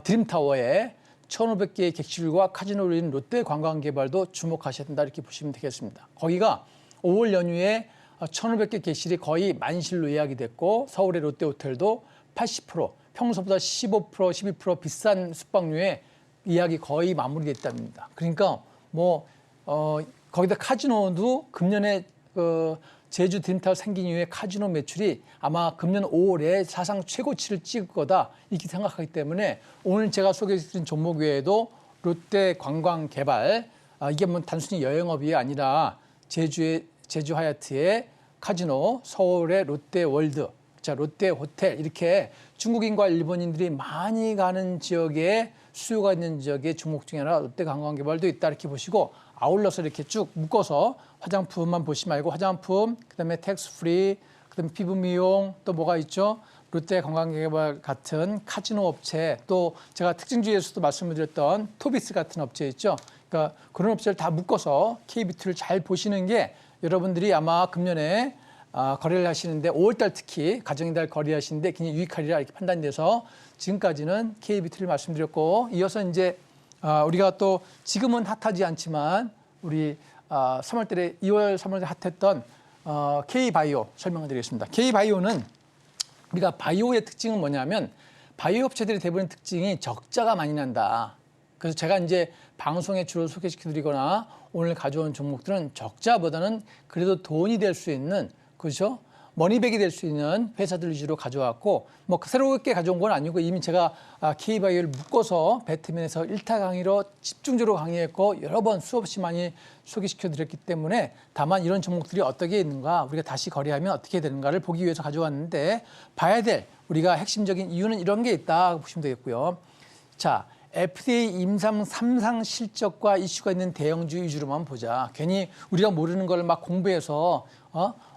드림타워에 1,500개의 객실과 카지노를 있는 롯데 관광개발도 주목하셔야 된다 이렇게 보시면 되겠습니다. 거기가 5월 연휴에 1,500개 객실이 거의 만실로 예약이 됐고 서울의 롯데호텔도 80% 평소보다 15% 12% 비싼 숙박료에 예약이 거의 마무리됐답니다. 그러니까 거기다 카지노도 금년에 제주 드림타워 생긴 이후에 카지노 매출이 아마 금년 5월에 사상 최고치를 찍을 거다 이렇게 생각하기 때문에 오늘 제가 소개해드린 종목 외에도 롯데 관광개발 이게 단순히 여행업이 아니라 제주 하얏트의 카지노, 서울의 롯데월드, 롯데호텔 이렇게 중국인과 일본인들이 많이 가는 지역에 수요가 있는 지역의 종목 중에 하나 롯데 관광개발도 있다 이렇게 보시고 아울러서 이렇게 쭉 묶어서 화장품만 보시지 말고 화장품, 그다음에 텍스프리, 그다음에 피부 미용 또 뭐가 있죠? 롯데 관광개발 같은 카지노 업체 또 제가 특징주에서도 말씀을 드렸던 토비스 같은 업체 있죠? 그러니까 그런 업체를 다 묶어서 K뷰티를 잘 보시는 게 여러분들이 아마 금년에 거래를 하시는데 5월달 특히 가정의 달 거래하시는데 굉장히 유익하리라 이렇게 판단돼서 지금까지는 K뷰티를 말씀드렸고 이어서 이제 우리가 또 지금은 핫하지 않지만 우리 3월달에 2월 3월에 핫했던 K바이오 설명을 드리겠습니다. K바이오는 우리가 바이오의 특징은 뭐냐면 바이오 업체들의 대부분 특징이 적자가 많이 난다. 그래서 제가 이제 방송에 주로 소개시켜드리거나 오늘 가져온 종목들은 적자보다는 그래도 돈이 될 수 있는, 그렇죠? 머니백이 될 수 있는 회사들 위주로 가져왔고, 뭐 새롭게 가져온 건 아니고 이미 제가 K바이오를 묶어서 배트맨에서 1타 강의로 집중적으로 강의했고 여러 번 수없이 많이 소개시켜드렸기 때문에, 다만 이런 종목들이 어떻게 있는가, 우리가 다시 거래하면 어떻게 되는가를 보기 위해서 가져왔는데, 봐야 될 우리가 핵심적인 이유는 이런 게 있다 보시면 되겠고요. 자, FDA 임상 3상 실적과 이슈가 있는 대형주 위주로만 보자. 괜히 우리가 모르는 걸 막 공부해서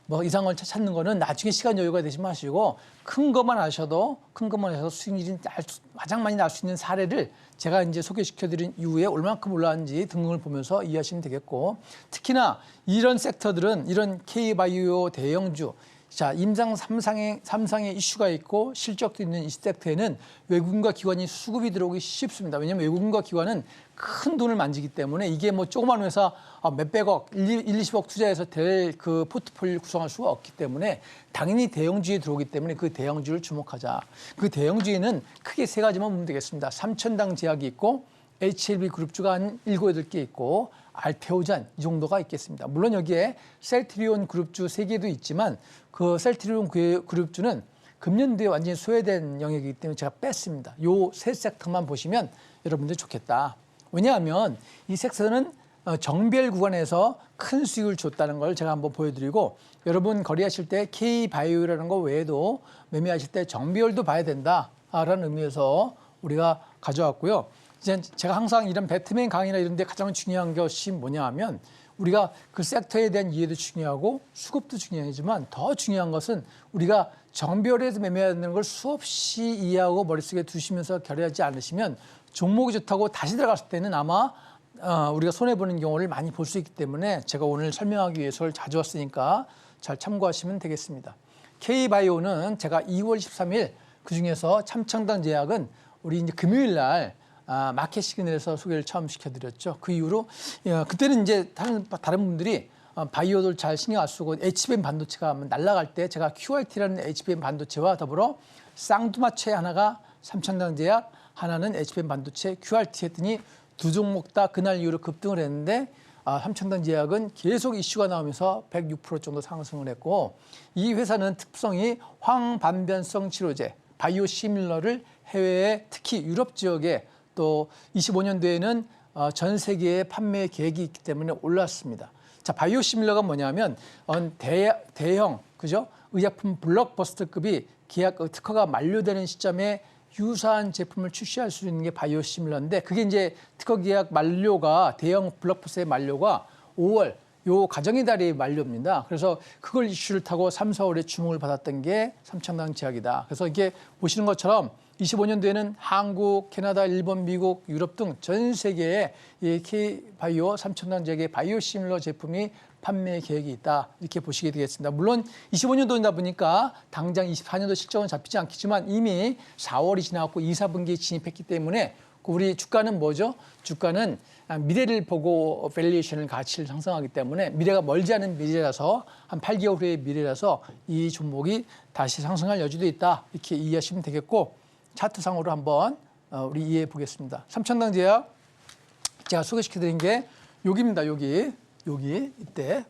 뭐 이상을 찾는 거는 나중에 시간 여유가 되지 마시고 큰 것만 하셔도 수익률이 가장 많이 날 수 있는 사례를 제가 이제 소개시켜드린 이후에 얼마만큼 올라왔는지 등등을 보면서 이해하시면 되겠고, 특히나 이런 섹터들은 이런 K바이오 대형주, 자, 임상 3상의 이슈가 있고 실적도 있는 이 섹터에는 외국인과 기관이 수급이 들어오기 쉽습니다. 왜냐하면 외국인과 기관은 큰 돈을 만지기 때문에 이게 뭐 조그만 회사 몇백억, 20억 투자해서 될 그 포트폴리오를 구성할 수가 없기 때문에 당연히 대형주에 들어오기 때문에 그 대형주를 주목하자. 그 대형주에는 크게 세 가지만 보면 되겠습니다. 삼천당 제약이 있고 HLB 그룹주가 한 7, 8개 있고 알테오잔 이 정도가 있겠습니다. 물론 여기에 셀트리온 그룹주 3개도 있지만 그 셀트리온 그룹주는 금년도에 완전히 소외된 영역이기 때문에 제가 뺐습니다. 요 세 섹터만 보시면 여러분들 좋겠다. 왜냐하면 이 섹터는 정별 구간에서 큰 수익을 줬다는 걸 제가 한번 보여드리고, 여러분 거래하실 때 K바이오라는 거 외에도 매매하실 때 정별도 봐야 된다라는 의미에서 우리가 가져왔고요. 이제 제가 항상 이런 배트맨 강의나 이런 데 가장 중요한 것이 뭐냐 하면, 우리가 그 섹터에 대한 이해도 중요하고 수급도 중요하지만 더 중요한 것은 우리가 정별해서 매매하는 걸 수없이 이해하고 머릿속에 두시면서 결의하지 않으시면 종목이 좋다고 다시 들어갔을 때는 아마 우리가 손해보는 경우를 많이 볼 수 있기 때문에 제가 오늘 설명하기 위해서 가져왔으니까 잘 참고하시면 되겠습니다. K바이오는 제가 2월 13일 그중에서 참청당 제약은 우리 이제 금요일 날 마켓 시그널에서 소개를 처음 시켜드렸죠. 그 이후로 그때는 이제 다른 분들이 바이오들 잘 신경 안 쓰고 HBM 반도체가 날아갈 때 제가 QRT라는 HBM 반도체와 더불어 쌍두마체 하나가 삼천당 제약, 하나는 HBM 반도체 QRT 했더니 두 종목 다 그날 이후로 급등을 했는데 삼천당 제약은 계속 이슈가 나오면서 106% 정도 상승을 했고, 이 회사는 특성이 황반변성 치료제 바이오 시밀러를 해외에 특히 유럽 지역에 또 25년도에는 전 세계에 판매 계획이 있기 때문에 올랐습니다. 자, 바이오 시밀러가 뭐냐면 대형 그죠? 의약품 블록버스터급이 계약 특허가 만료되는 시점에 유사한 제품을 출시할 수 있는 게 바이오 시밀러인데, 그게 이제 특허 계약 만료가 대형 블록버스터의 만료가 5월 요 가정의 달이 만료입니다. 그래서 그걸 이슈를 타고 3, 4월에 주목을 받았던 게 삼천당 제약이다. 그래서 이게 보시는 것처럼 25년도에는 한국, 캐나다, 일본, 미국, 유럽 등 전 세계에 이 K바이오 삼천당 제약의 바이오 시밀러 제품이 판매 계획이 있다. 이렇게 보시게 되겠습니다. 물론 25년도이다 보니까 당장 24년도 실적은 잡히지 않겠지만 이미 4월이 지나고 2, 4분기에 진입했기 때문에 우리 주가는 뭐죠? 주가는 미래를 보고 밸류에이션을 가치를 상승하기 때문에 미래가 멀지 않은 미래라서 한 8개월 후의 미래라서 이 종목이 다시 상승할 여지도 있다. 이렇게 이해하시면 되겠고, 차트상으로 한번 우리 이해해 보겠습니다. 삼천당 제약 제가 소개시켜드린 게 여기입니다. 여기 이때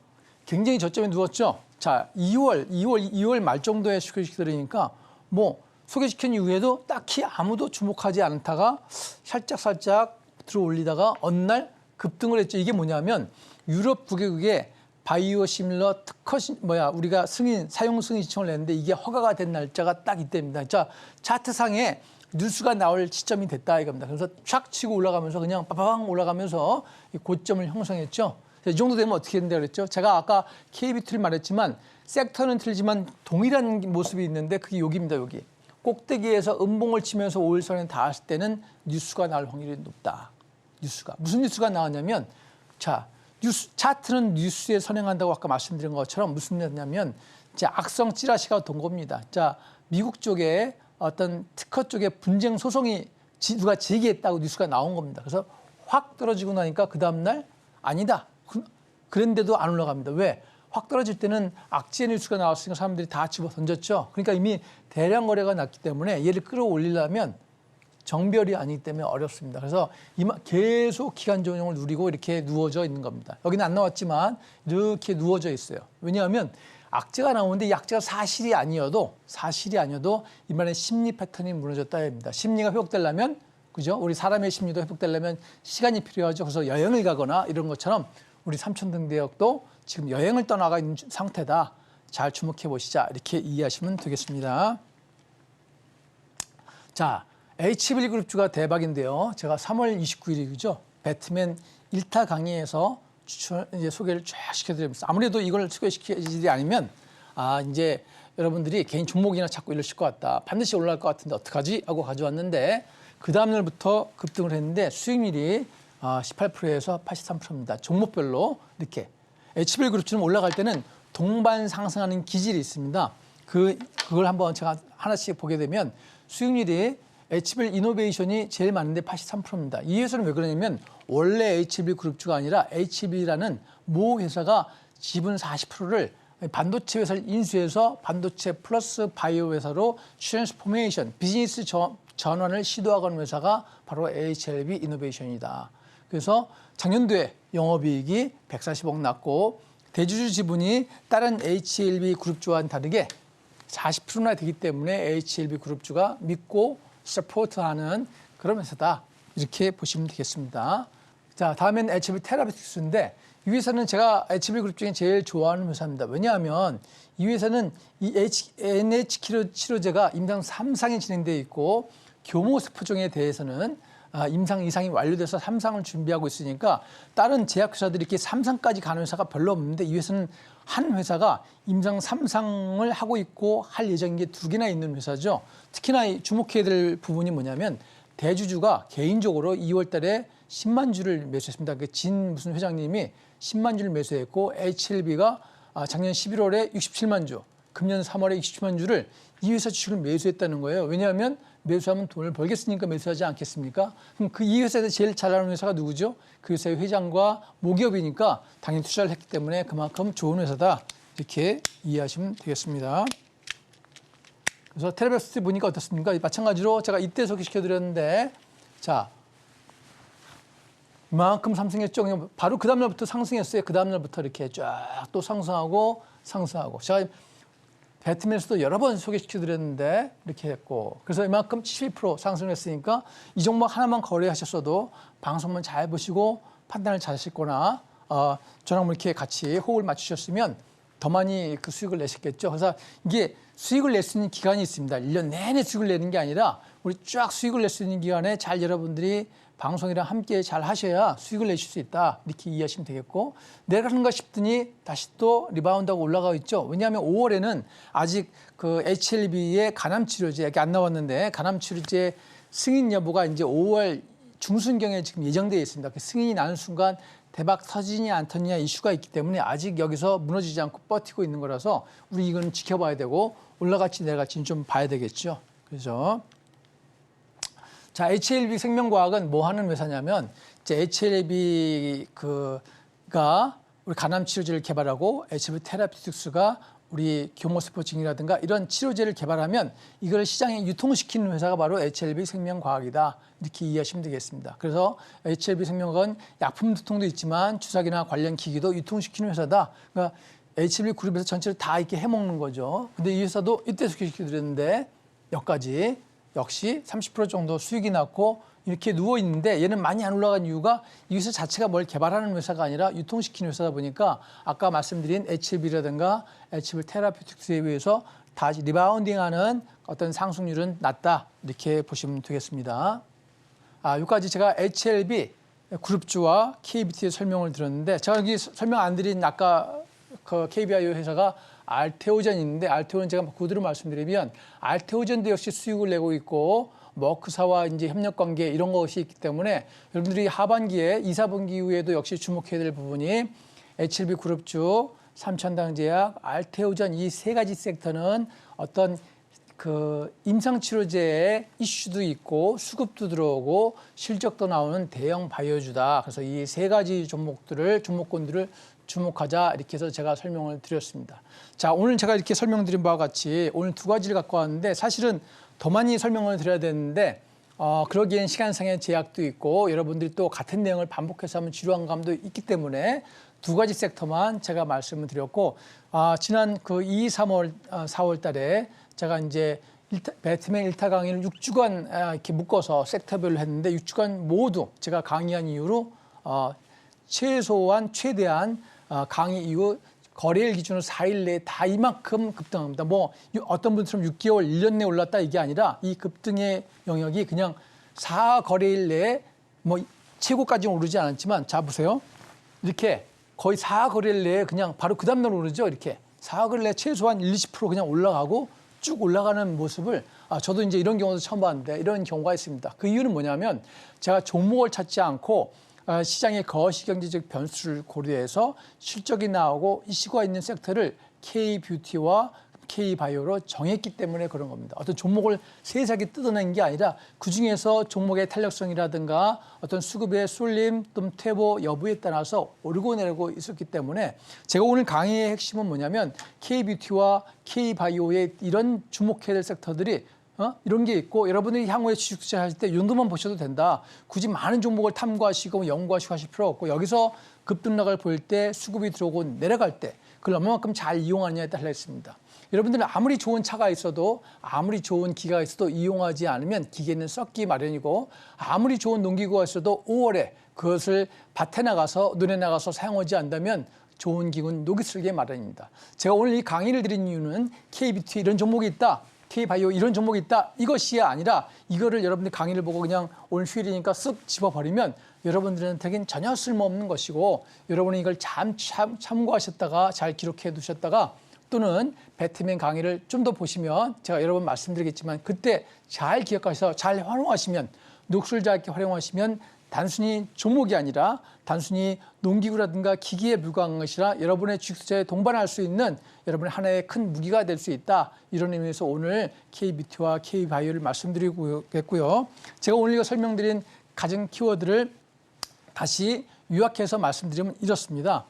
굉장히 저점에 누웠죠. 자, 2월 말 정도에 소개시켜드리니까 뭐 소개시킨 이후에도 딱히 아무도 주목하지 않다가 살짝 들어 올리다가 어느 날 급등을 했죠. 이게 뭐냐면 유럽 9개국에 바이오 시밀러 특허 우리가 사용 승인 신청을 냈는데 이게 허가가 된 날짜가 딱 이때입니다. 자, 차트상에 뉴스가 나올 시점이 됐다 이겁니다. 그래서 촥 치고 올라가면서 그냥 빠방 올라가면서 고점을 형성했죠. 이 정도 되면 어떻게 된다 그랬죠? 제가 아까 KBT를 말했지만 섹터는 틀리지만 동일한 모습이 있는데 그게 여기입니다. 여기. 꼭대기에서 음봉을 치면서 5일선에 닿았을 때는 뉴스가 나올 확률이 높다. 뉴스가. 무슨 뉴스가 나왔냐면, 자, 차트는 뉴스에 선행한다고 아까 말씀드린 것처럼 무슨 뉴스냐면, 악성 찌라시가 돈 겁니다. 자, 미국 쪽에 어떤 특허 쪽에 분쟁 소송이 누가 제기했다고 뉴스가 나온 겁니다. 그래서 확 떨어지고 나니까 그 다음날 아니다. 그런데도 안 올라갑니다. 왜? 확 떨어질 때는 악재 뉴스가 나왔으니까 사람들이 다 집어 던졌죠. 그러니까 이미 대량 거래가 났기 때문에 얘를 끌어올리려면 정별이 아니기 때문에 어렵습니다. 그래서 계속 기관 조정을 누리고 이렇게 누워져 있는 겁니다. 여기는 안 나왔지만 이렇게 누워져 있어요. 왜냐하면 악재가 나오는데 이 악재가 사실이 아니어도 이만의 심리 패턴이 무너졌다 합니다. 심리가 회복되려면 그죠? 우리 사람의 심리도 회복되려면 시간이 필요하죠. 그래서 여행을 가거나 이런 것처럼 우리 삼천등대역도 지금 여행을 떠나가 있는 상태다. 잘 주목해 보시자. 이렇게 이해하시면 되겠습니다. 자, H11그룹주가 대박인데요. 제가 3월 29일이죠. 배트맨 1타 강의에서 이제 소개를 쫙 시켜드리면서 아무래도 이걸 소개시키지 않으면 이제 여러분들이 개인 종목이나 찾고 이러실 것 같다. 반드시 올라갈 것 같은데 어떡하지? 하고 가져왔는데 그 다음날부터 급등을 했는데 수익률이 18%에서 83%입니다. 종목별로 이렇게. H11그룹주는 올라갈 때는 동반 상승하는 기질이 있습니다. 그걸 한번 제가 하나씩 보게 되면 수익률이 H11 이노베이션이 제일 많은데 83%입니다. 이 회사는 왜 그러냐면 원래 H11그룹주가 아니라 H11이라는 모 회사가 지분 40%를 반도체 회사를 인수해서 반도체 플러스 바이오 회사로 트랜스포메이션, 비즈니스 전환을 시도하는 회사가 바로 HLB 이노베이션이다. 그래서 작년도에 영업이익이 140억 났고 대주주 지분이 다른 HLB 그룹주와는 다르게 40%나 되기 때문에 HLB 그룹주가 믿고 서포트하는 그런 회사다. 이렇게 보시면 되겠습니다. 자, 다음엔 HLB 테라피틱스인데 이 회사는 제가 HLB 그룹 중에 제일 좋아하는 회사입니다. 왜냐하면 이 회사는 이 NH 치료제가 임상 3상이 진행되어 있고 교모세포종에 대해서는 임상 2상이 완료돼서 3상을 준비하고 있으니까 다른 제약회사들이 이렇게 3상까지 가는 회사가 별로 없는데 이 회사는 한 회사가 임상 3상을 하고 있고 할 예정인 게 2개나 있는 회사죠. 특히나 주목해야 될 부분이 뭐냐면 대주주가 개인적으로 2월 달에 10만 주를 매수했습니다. 그 진 무슨 회장님이 10만 주를 매수했고 HLB가 작년 11월에 67만 주, 금년 3월에 27만 주를 이 회사 주식을 매수했다는 거예요. 왜냐하면 매수하면 돈을 벌겠으니까 매수하지 않겠습니까? 그럼 이 회사에서 제일 잘하는 회사가 누구죠? 그 회사의 회장과 모기업이니까 당연히 투자를 했기 때문에 그만큼 좋은 회사다. 이렇게 이해하시면 되겠습니다. 그래서 테라베스트 보니까 어떻습니까? 마찬가지로 제가 이때 소개시켜드렸는데 자, 이만큼 상승했죠. 바로 그 다음날부터 상승했어요. 그 다음날부터 이렇게 쫙 또 상승하고. 제가 배트맨에서도 여러 번 소개시켜드렸는데 이렇게 했고 그래서 이만큼 71% 상승했으니까 이 종목 하나만 거래하셨어도 방송만 잘 보시고 판단을 잘 하셨거나 저랑 이렇게 같이 호흡을 맞추셨으면 더 많이 그 수익을 내셨겠죠. 그래서 이게 수익을 낼 수 있는 기간이 있습니다. 1년 내내 수익을 내는 게 아니라 우리 쫙 수익을 낼 수 있는 기간에 잘 여러분들이 방송이랑 함께 잘 하셔야 수익을 내실 수 있다. 이렇게 이해하시면 되겠고 내려가는가 싶더니 다시 또 리바운드하고 올라가고 있죠. 왜냐하면 5월에는 아직 그 HLB의 간암치료제 이렇게 안 나왔는데 간암치료제 승인 여부가 이제 5월 중순경에 지금 예정되어 있습니다. 그 승인이 나는 순간 대박 터지냐 안 터지냐 이슈가 있기 때문에 아직 여기서 무너지지 않고 버티고 있는 거라서 우리 이건 지켜봐야 되고 올라갈지 내려갈지는 좀 봐야 되겠죠. 그래서 자, HLB 생명과학은 뭐 하는 회사냐면 이제 HLB가 우리 간암 치료제를 개발하고 HLB 테라피틱스가 우리 교모세포증이라든가 이런 치료제를 개발하면 이걸 시장에 유통시키는 회사가 바로 HLB 생명과학이다. 이렇게 이해하시면 되겠습니다. 그래서 HLB 생명과학은 약품 유통도 있지만 주사기나 관련 기기도 유통시키는 회사다. 그러니까 HLB 그룹에서 전체를 다 이렇게 해먹는 거죠. 근데 이 회사도 이때 소개시켜드렸는데 여기까지 역시 30% 정도 수익이 났고 이렇게 누워 있는데 얘는 많이 안 올라간 이유가 이 회사 자체가 뭘 개발하는 회사가 아니라 유통시키는 회사다 보니까 아까 말씀드린 HLB라든가 HLB 테라피틱스에 비해서 다시 리바운딩하는 어떤 상승률은 낮다 이렇게 보시면 되겠습니다. 여기까지 제가 HLB 그룹주와 KBT의 설명을 드렸는데 제가 여기 설명 안 드린 아까 그 KBIO 회사가 알테오젠이 있는데 알테오는 제가 그대로 말씀드리면 알테오젠도 역시 수익을 내고 있고 머크사와 이제 협력 관계 이런 것이 있기 때문에 여러분들이 하반기에 2, 4분기 이후에도 역시 주목해야 될 부분이 HLB 그룹주, 삼천당제약, 알테오젠 이 세 가지 섹터는 어떤 그 임상치료제의 이슈도 있고 수급도 들어오고 실적도 나오는 대형 바이오주다. 그래서 이 세 가지 종목군들을 주목하자 이렇게 해서 제가 설명을 드렸습니다. 자, 오늘 제가 이렇게 설명드린 바와 같이 오늘 두 가지를 갖고 왔는데 사실은 더 많이 설명을 드려야 되는데 그러기엔 시간상의 제약도 있고 여러분들이 또 같은 내용을 반복해서 하면 지루한 감도 있기 때문에 두 가지 섹터만 제가 말씀을 드렸고 지난 그 2, 3월, 4월 달에 제가 이제 배트맨 1타 강의를 6주간 이렇게 묶어서 섹터별로 했는데 6주간 모두 제가 강의한 이후로 최대한 강의 이후 거래일 기준으로 4일 내에 다 이만큼 급등합니다. 뭐 어떤 분처럼 6개월, 1년 내에 올랐다 이게 아니라 이 급등의 영역이 그냥 4거래일 내에 뭐 최고까지 오르지 않았지만 자 보세요. 이렇게 거의 4거래일 내에 그냥 바로 그 다음날 오르죠. 이렇게 4거래일 내에 최소한 1, 20% 그냥 올라가고 쭉 올라가는 모습을 저도 이제 이런 경우도 처음 봤는데 이런 경우가 있습니다. 그 이유는 뭐냐면 제가 종목을 찾지 않고 시장의 거시경제적 변수를 고려해서 실적이 나오고 이슈가 있는 섹터를 K뷰티와 K바이오로 정했기 때문에 그런 겁니다. 어떤 종목을 세세하게 뜯어낸 게 아니라 그중에서 종목의 탄력성이라든가 어떤 수급의 쏠림 또는 퇴보 여부에 따라서 오르고 내리고 있었기 때문에 제가 오늘 강의의 핵심은 뭐냐면 K뷰티와 K바이오의 이런 주목해야 될 섹터들이 이런 게 있고 여러분들이 향후에 주식 투자하실 때 이 정도만 보셔도 된다. 굳이 많은 종목을 탐구하시고 연구하시고 하실 필요 없고 여기서 급등락을 보일 때 수급이 들어오고 내려갈 때 그걸 얼마만큼 잘 이용하느냐에 따라 있습니다. 여러분들은 아무리 좋은 차가 있어도 아무리 좋은 기계가 있어도 이용하지 않으면 기계는 썩기 마련이고 아무리 좋은 농기구가 있어도 5월에 그것을 밭에 나가서 눈에 나가서 사용하지 않는다면 좋은 기구는 녹이 슬게 마련입니다. 제가 오늘 이 강의를 드린 이유는 KBT 이런 종목이 있다. K바이오 이런 종목이 있다. 이것이 아니라 이거를 여러분들 강의를 보고 그냥 오늘 휴일이니까 쓱 집어버리면 여러분들한테는 전혀 쓸모없는 것이고 여러분이 이걸 참고하셨다가 잘 기록해 두셨다가 또는 배트맨 강의를 좀 더 보시면 제가 여러 번 말씀드리겠지만 그때 잘 기억하셔서 잘 활용하시면 녹슬잡게 활용하시면 단순히 종목이 아니라 단순히 농기구라든가 기기에 불과한 것이라 여러분의 주식 투자에 동반할 수 있는 여러분의 하나의 큰 무기가 될 수 있다. 이런 의미에서 오늘 K뷰티와 K바이오를 말씀드리겠고요. 제가 오늘 이거 설명드린 가정 키워드를 다시 요약해서 말씀드리면 이렇습니다.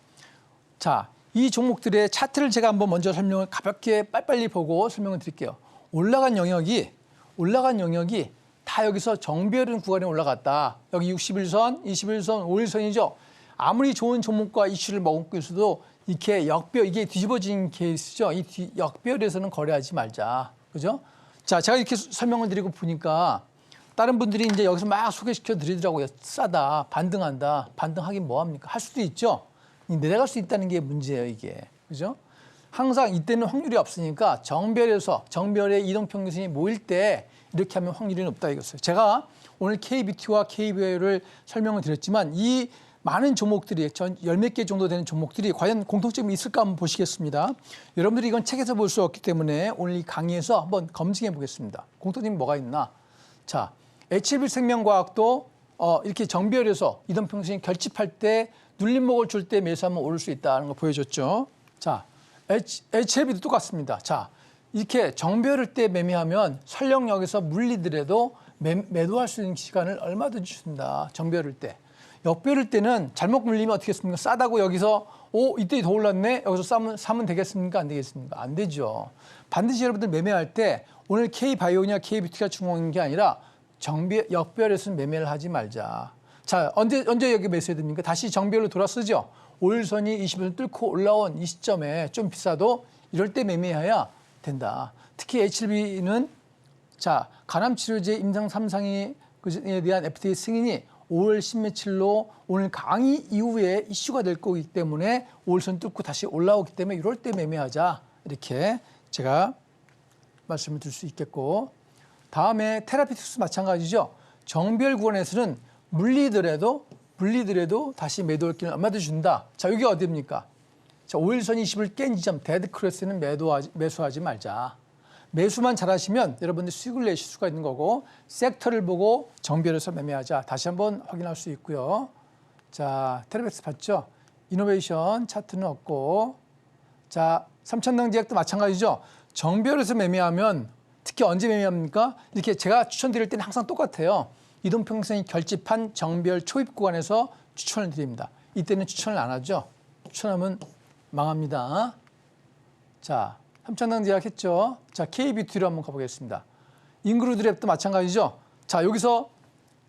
자, 이 종목들의 차트를 제가 한번 먼저 설명을 가볍게 빨리빨리 보고 설명을 드릴게요. 올라간 영역이 다 여기서 정배열은 구간에 올라갔다. 여기 61선, 21선, 51선이죠. 아무리 좋은 종목과 이슈를 머금고 있어도 이렇게 이게 뒤집어진 케이스죠. 이 역배열에서는 거래하지 말자. 그죠? 자, 제가 이렇게 설명을 드리고 보니까 다른 분들이 이제 여기서 막 소개시켜 드리더라고요. 싸다, 반등한다. 반등하긴 뭐합니까? 할 수도 있죠. 내려갈 수 있다는 게 문제예요, 이게. 그죠? 항상 이때는 확률이 없으니까 정별의 이동평균선이 모일 때 이렇게 하면 확률이 높다 이거였어요. 제가 오늘 K뷰티와 K바이오를 설명을 드렸지만 이 많은 종목들이 전 10몇 개 정도 되는 종목들이 과연 공통점이 있을까 한번 보시겠습니다. 여러분들이 이건 책에서 볼 수 없기 때문에 오늘 이 강의에서 한번 검증해 보겠습니다. 공통점이 뭐가 있나? 자, HLB생명과학도 이렇게 정별해서 이동평균선이 결집할 때 눌림목을 줄 때 매수하면 오를 수 있다는 걸 보여줬죠. 자, HLB도 똑같습니다. 자, 이렇게 정별할 때 매매하면 설령역에서 물리더라도 매도할 수 있는 시간을 얼마든지 준다. 정별할 때. 역별할 때는 잘못 물리면 어떻게 했습니까? 싸다고 여기서 이때 더 올랐네? 여기서 사면 되겠습니까? 안 되겠습니까? 안 되죠. 반드시 여러분들 매매할 때 오늘 K바이오냐 K뷰티가 중요한 게 아니라 역별에서는 매매를 하지 말자. 자, 언제 여기 매수해야 됩니까? 다시 정별로 돌아서죠. 5일선이 20일 뚫고 올라온 이 시점에 좀 비싸도 이럴 때 매매해야 된다. 특히 HLB는 자, 간암치료제 임상 3상에 대한 FDA 승인이 5월 10 며칠로 오늘 강의 이후에 이슈가 될 거기 때문에 5일선 뚫고 다시 올라오기 때문에 이럴 때 매매하자. 이렇게 제가 말씀을 드릴 수 있겠고 다음에 테라피틱스 마찬가지죠. 정별 구간에서는 물리더라도 다시 매도할 기회는 얼마든지 준다. 자, 여기 어디입니까? 자, 5일선 20을 깬 지점 데드 크로스는 매수하지 말자. 매수만 잘하시면 여러분들 수익을 내실 수가 있는 거고 섹터를 보고 정별해서 매매하자. 다시 한번 확인할 수 있고요. 자, 테라백스 봤죠? 이노베이션 차트는 없고 자, 삼천당제약도 마찬가지죠. 정별해서 매매하면 특히 언제 매매합니까? 이렇게 제가 추천드릴 때는 항상 똑같아요. 이동평균선이 결집한 정별 초입 구간에서 추천을 드립니다. 이때는 추천을 안 하죠. 추천하면 망합니다. 자, 삼천당 제약 했죠. 자, K뷰티로 한번 가보겠습니다. 인그루드랩도 마찬가지죠. 자, 여기서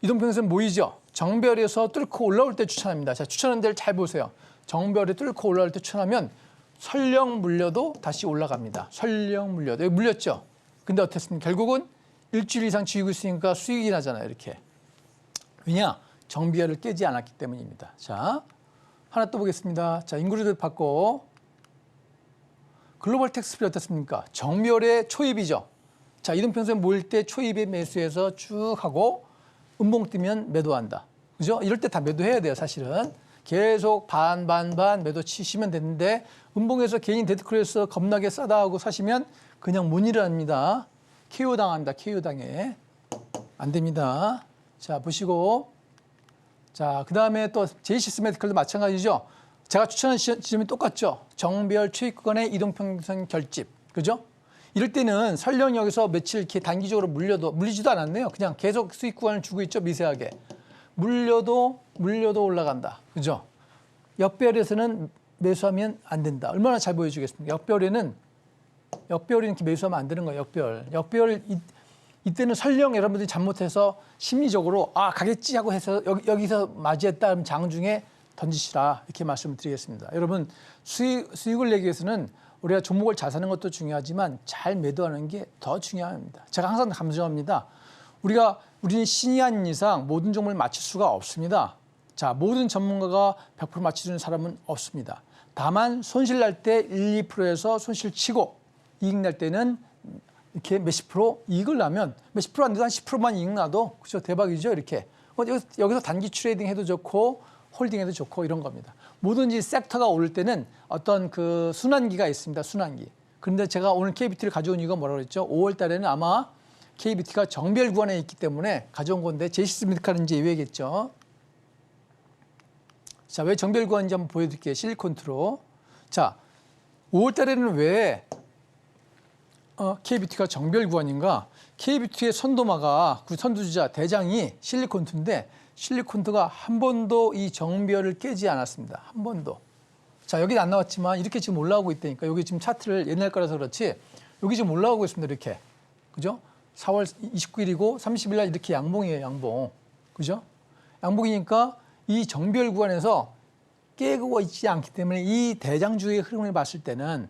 이동평균선 모이죠. 정별에서 뚫고 올라올 때 추천합니다. 자, 추천하는 데를 잘 보세요. 정별에 뚫고 올라올 때 추천하면 설령 물려도 다시 올라갑니다. 설령 물려도. 여기 물렸죠. 근데 어땠습니까? 결국은 일주일 이상 쥐고 있으니까 수익이 나잖아요. 이렇게. 왜냐? 정비열을 깨지 않았기 때문입니다. 자, 하나 또 보겠습니다. 자, 인구를 받고 글로벌 텍스프리 어떻습니까? 정별의 초입이죠. 자, 이동평선 모일 때 초입에 매수해서 쭉 하고 음봉 뜨면 매도한다. 그죠? 이럴 때 다 매도해야 돼요, 사실은. 계속 반 매도 치시면 되는데 음봉에서 괜히 데드크로에서 겁나게 싸다 하고 사시면 그냥 못 일어납니다. KO 당한다, KO 당해. 안 됩니다. 자, 보시고. 자, 그 다음에 또 제이시스 메디컬도 마찬가지죠. 제가 추천한 지점이 똑같죠. 정별 초입 구간의 이동평균선 결집. 그죠? 이럴 때는 설령 여기서 며칠 이렇게 단기적으로 물리지도 않았네요. 그냥 계속 수익 구간을 주고 있죠. 미세하게. 물려도 올라간다. 그죠? 역별에서는 매수하면 안 된다. 얼마나 잘 보여주겠습니까? 역별에는 이렇게 매수하면 안 되는 거예요. 역별 이때는 설령 여러분들이 잘못해서 심리적으로 가겠지 하고 해서 여기서 맞이했다 하면 장중에 던지시라 이렇게 말씀을 드리겠습니다. 여러분 수익을 내기 위해서는 우리가 종목을 잘 사는 것도 중요하지만 잘 매도하는 게 더 중요합니다. 제가 항상 강조합니다. 우리는 신이 아닌 이상 모든 종목을 맞출 수가 없습니다. 자, 모든 전문가가 100% 맞춰주는 사람은 없습니다. 다만 손실 날 때 1, 2%에서 손실 치고 이익 날 때는 이렇게 몇십 프로 이익을 나면 몇십 프로 안 돼도 한 10%만 이익 나도 그죠? 대박이죠, 이렇게. 여기서 단기 트레이딩 해도 좋고 홀딩해도 좋고 이런 겁니다. 뭐든지 섹터가 오를 때는 어떤 그 순환기가 있습니다. 순환기. 그런데 제가 오늘 KBT를 가져온 이유가 뭐라고 그랬죠? 5월 달에는 아마 KBT가 정별 구간에 있기 때문에 가져온 건데 제이시스 메디칼은 이제 예외겠죠. 자, 왜 정별 구간인지 한번 보여드릴게요. 실리콘트로. 자, 5월 달에는 왜 KBT가 정별 구간인가? KBT의 선도마가 선두주자 대장이 실리콘트인데 실리콘트가 한 번도 이 정별을 깨지 않았습니다. 한 번도. 자, 여기는 안 나왔지만 이렇게 지금 올라오고 있다니까. 여기 지금 차트를 옛날 거라서 그렇지 여기 지금 올라오고 있습니다. 이렇게. 그죠? 4월 29일이고 30일 날 이렇게 양봉이에요. 양봉. 그죠? 양봉이니까 이 정별 구간에서 깨고 있지 않기 때문에 이 대장주의 흐름을 봤을 때는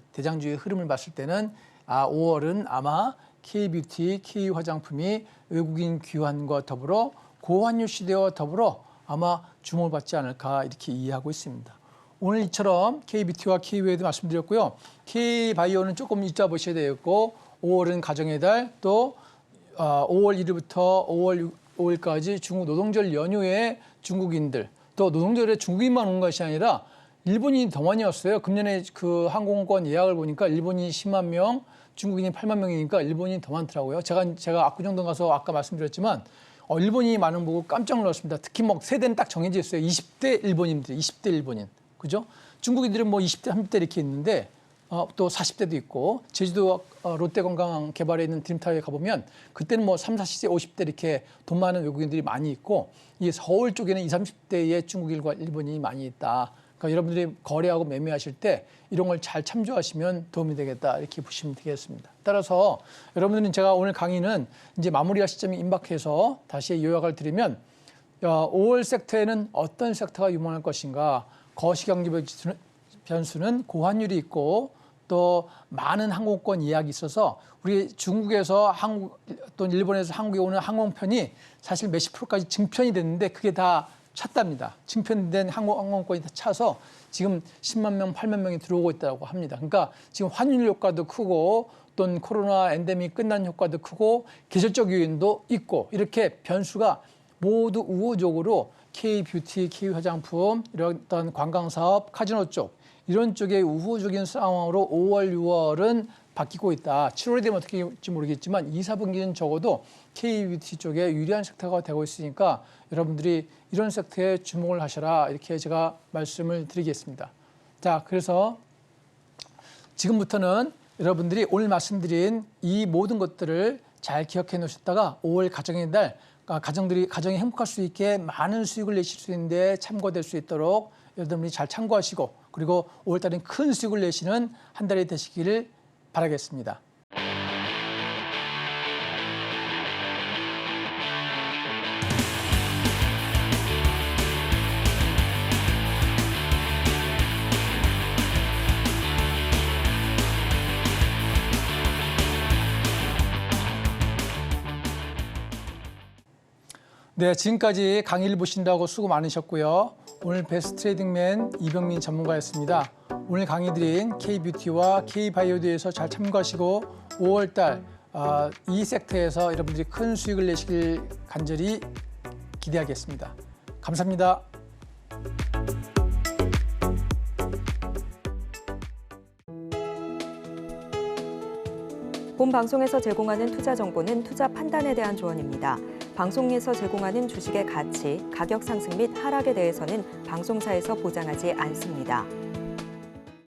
5월은 아마 K뷰티, K화장품이 외국인 귀환과 더불어 고환율 시대와 더불어 아마 주목을 받지 않을까 이렇게 이해하고 있습니다. 오늘 이처럼 K뷰티와 K웨이도 말씀드렸고요. K바이오는 조금 이따 보셔야 되겠고 5월은 가정의 달 또 5월 1일부터 5월 5일까지 중국 노동절 연휴에 중국인들 또 노동절에 중국인만 온 것이 아니라 일본인이 더 많이 왔어요. 금년에 그 항공권 예약을 보니까 일본인이 10만 명, 중국인이 8만 명이니까 일본인이 더 많더라고요. 제가 압구정동 가서 아까 말씀드렸지만 일본인이 많은 거 보고 깜짝 놀랐습니다. 특히 뭐 세대는 딱 정해져 있어요. 20대 일본인들, 20대 일본인. 그죠? 중국인들은 뭐 20대, 30대 이렇게 있는데 또 40대도 있고 제주도 롯데관광개발에 있는 드림타워에 가보면 그때는 뭐 3, 40대, 50대 이렇게 돈 많은 외국인들이 많이 있고 이 서울 쪽에는 20, 30대의 중국인과 일본인이 많이 있다. 그러니까 여러분들이 거래하고 매매하실 때 이런 걸 잘 참조하시면 도움이 되겠다 이렇게 보시면 되겠습니다. 따라서 여러분들은 제가 오늘 강의는 이제 마무리할 시점이 임박해서 다시 요약을 드리면 5월 섹터에는 어떤 섹터가 유망할 것인가 거시경제 변수는 고환율이 있고 또 많은 항공권 예약이 있어서 우리 중국에서 또는 일본에서 한국에 오는 항공편이 사실 몇십 프로까지 증편이 됐는데 그게 다 찼답니다. 증편된 항공권이 다 차서 지금 10만 명, 8만 명이 들어오고 있다고 합니다. 그러니까 지금 환율 효과도 크고 또는 코로나 엔데믹 끝난 효과도 크고 계절적 요인도 있고 이렇게 변수가 모두 우호적으로 K뷰티, K화장품, 이런 관광사업, 카지노 쪽 이런 쪽의 우호적인 상황으로 5월, 6월은 바뀌고 있다. 7월이 되면 어떻게 될지 모르겠지만 2, 4분기는 적어도 K뷰티 쪽에 유리한 섹터가 되고 있으니까 여러분들이 이런 섹터에 주목을 하셔라 이렇게 제가 말씀을 드리겠습니다. 자, 그래서 지금부터는 여러분들이 오늘 말씀드린 이 모든 것들을 잘 기억해 놓으셨다가 5월 가정의 달 가정이 행복할 수 있게 많은 수익을 내실 수 있는데 참고될 수 있도록 여러분들이 잘 참고하시고 그리고 5월 달엔 큰 수익을 내시는 한 달이 되시기를 바라겠습니다. 네, 지금까지 강의를 보신다고 수고 많으셨고요. 오늘 베스트 트레이딩맨 이병민 전문가였습니다. 오늘 강의 드린 K뷰티와 K바이오드에서 잘 참고하시고 5월 달 이 섹터에서 여러분들이 큰 수익을 내시길 간절히 기대하겠습니다. 감사합니다. 본 방송에서 제공하는 투자 정보는 투자 판단에 대한 조언입니다. 방송에서 제공하는 주식의 가치, 가격 상승 및 하락에 대해서는 방송사에서 보장하지 않습니다.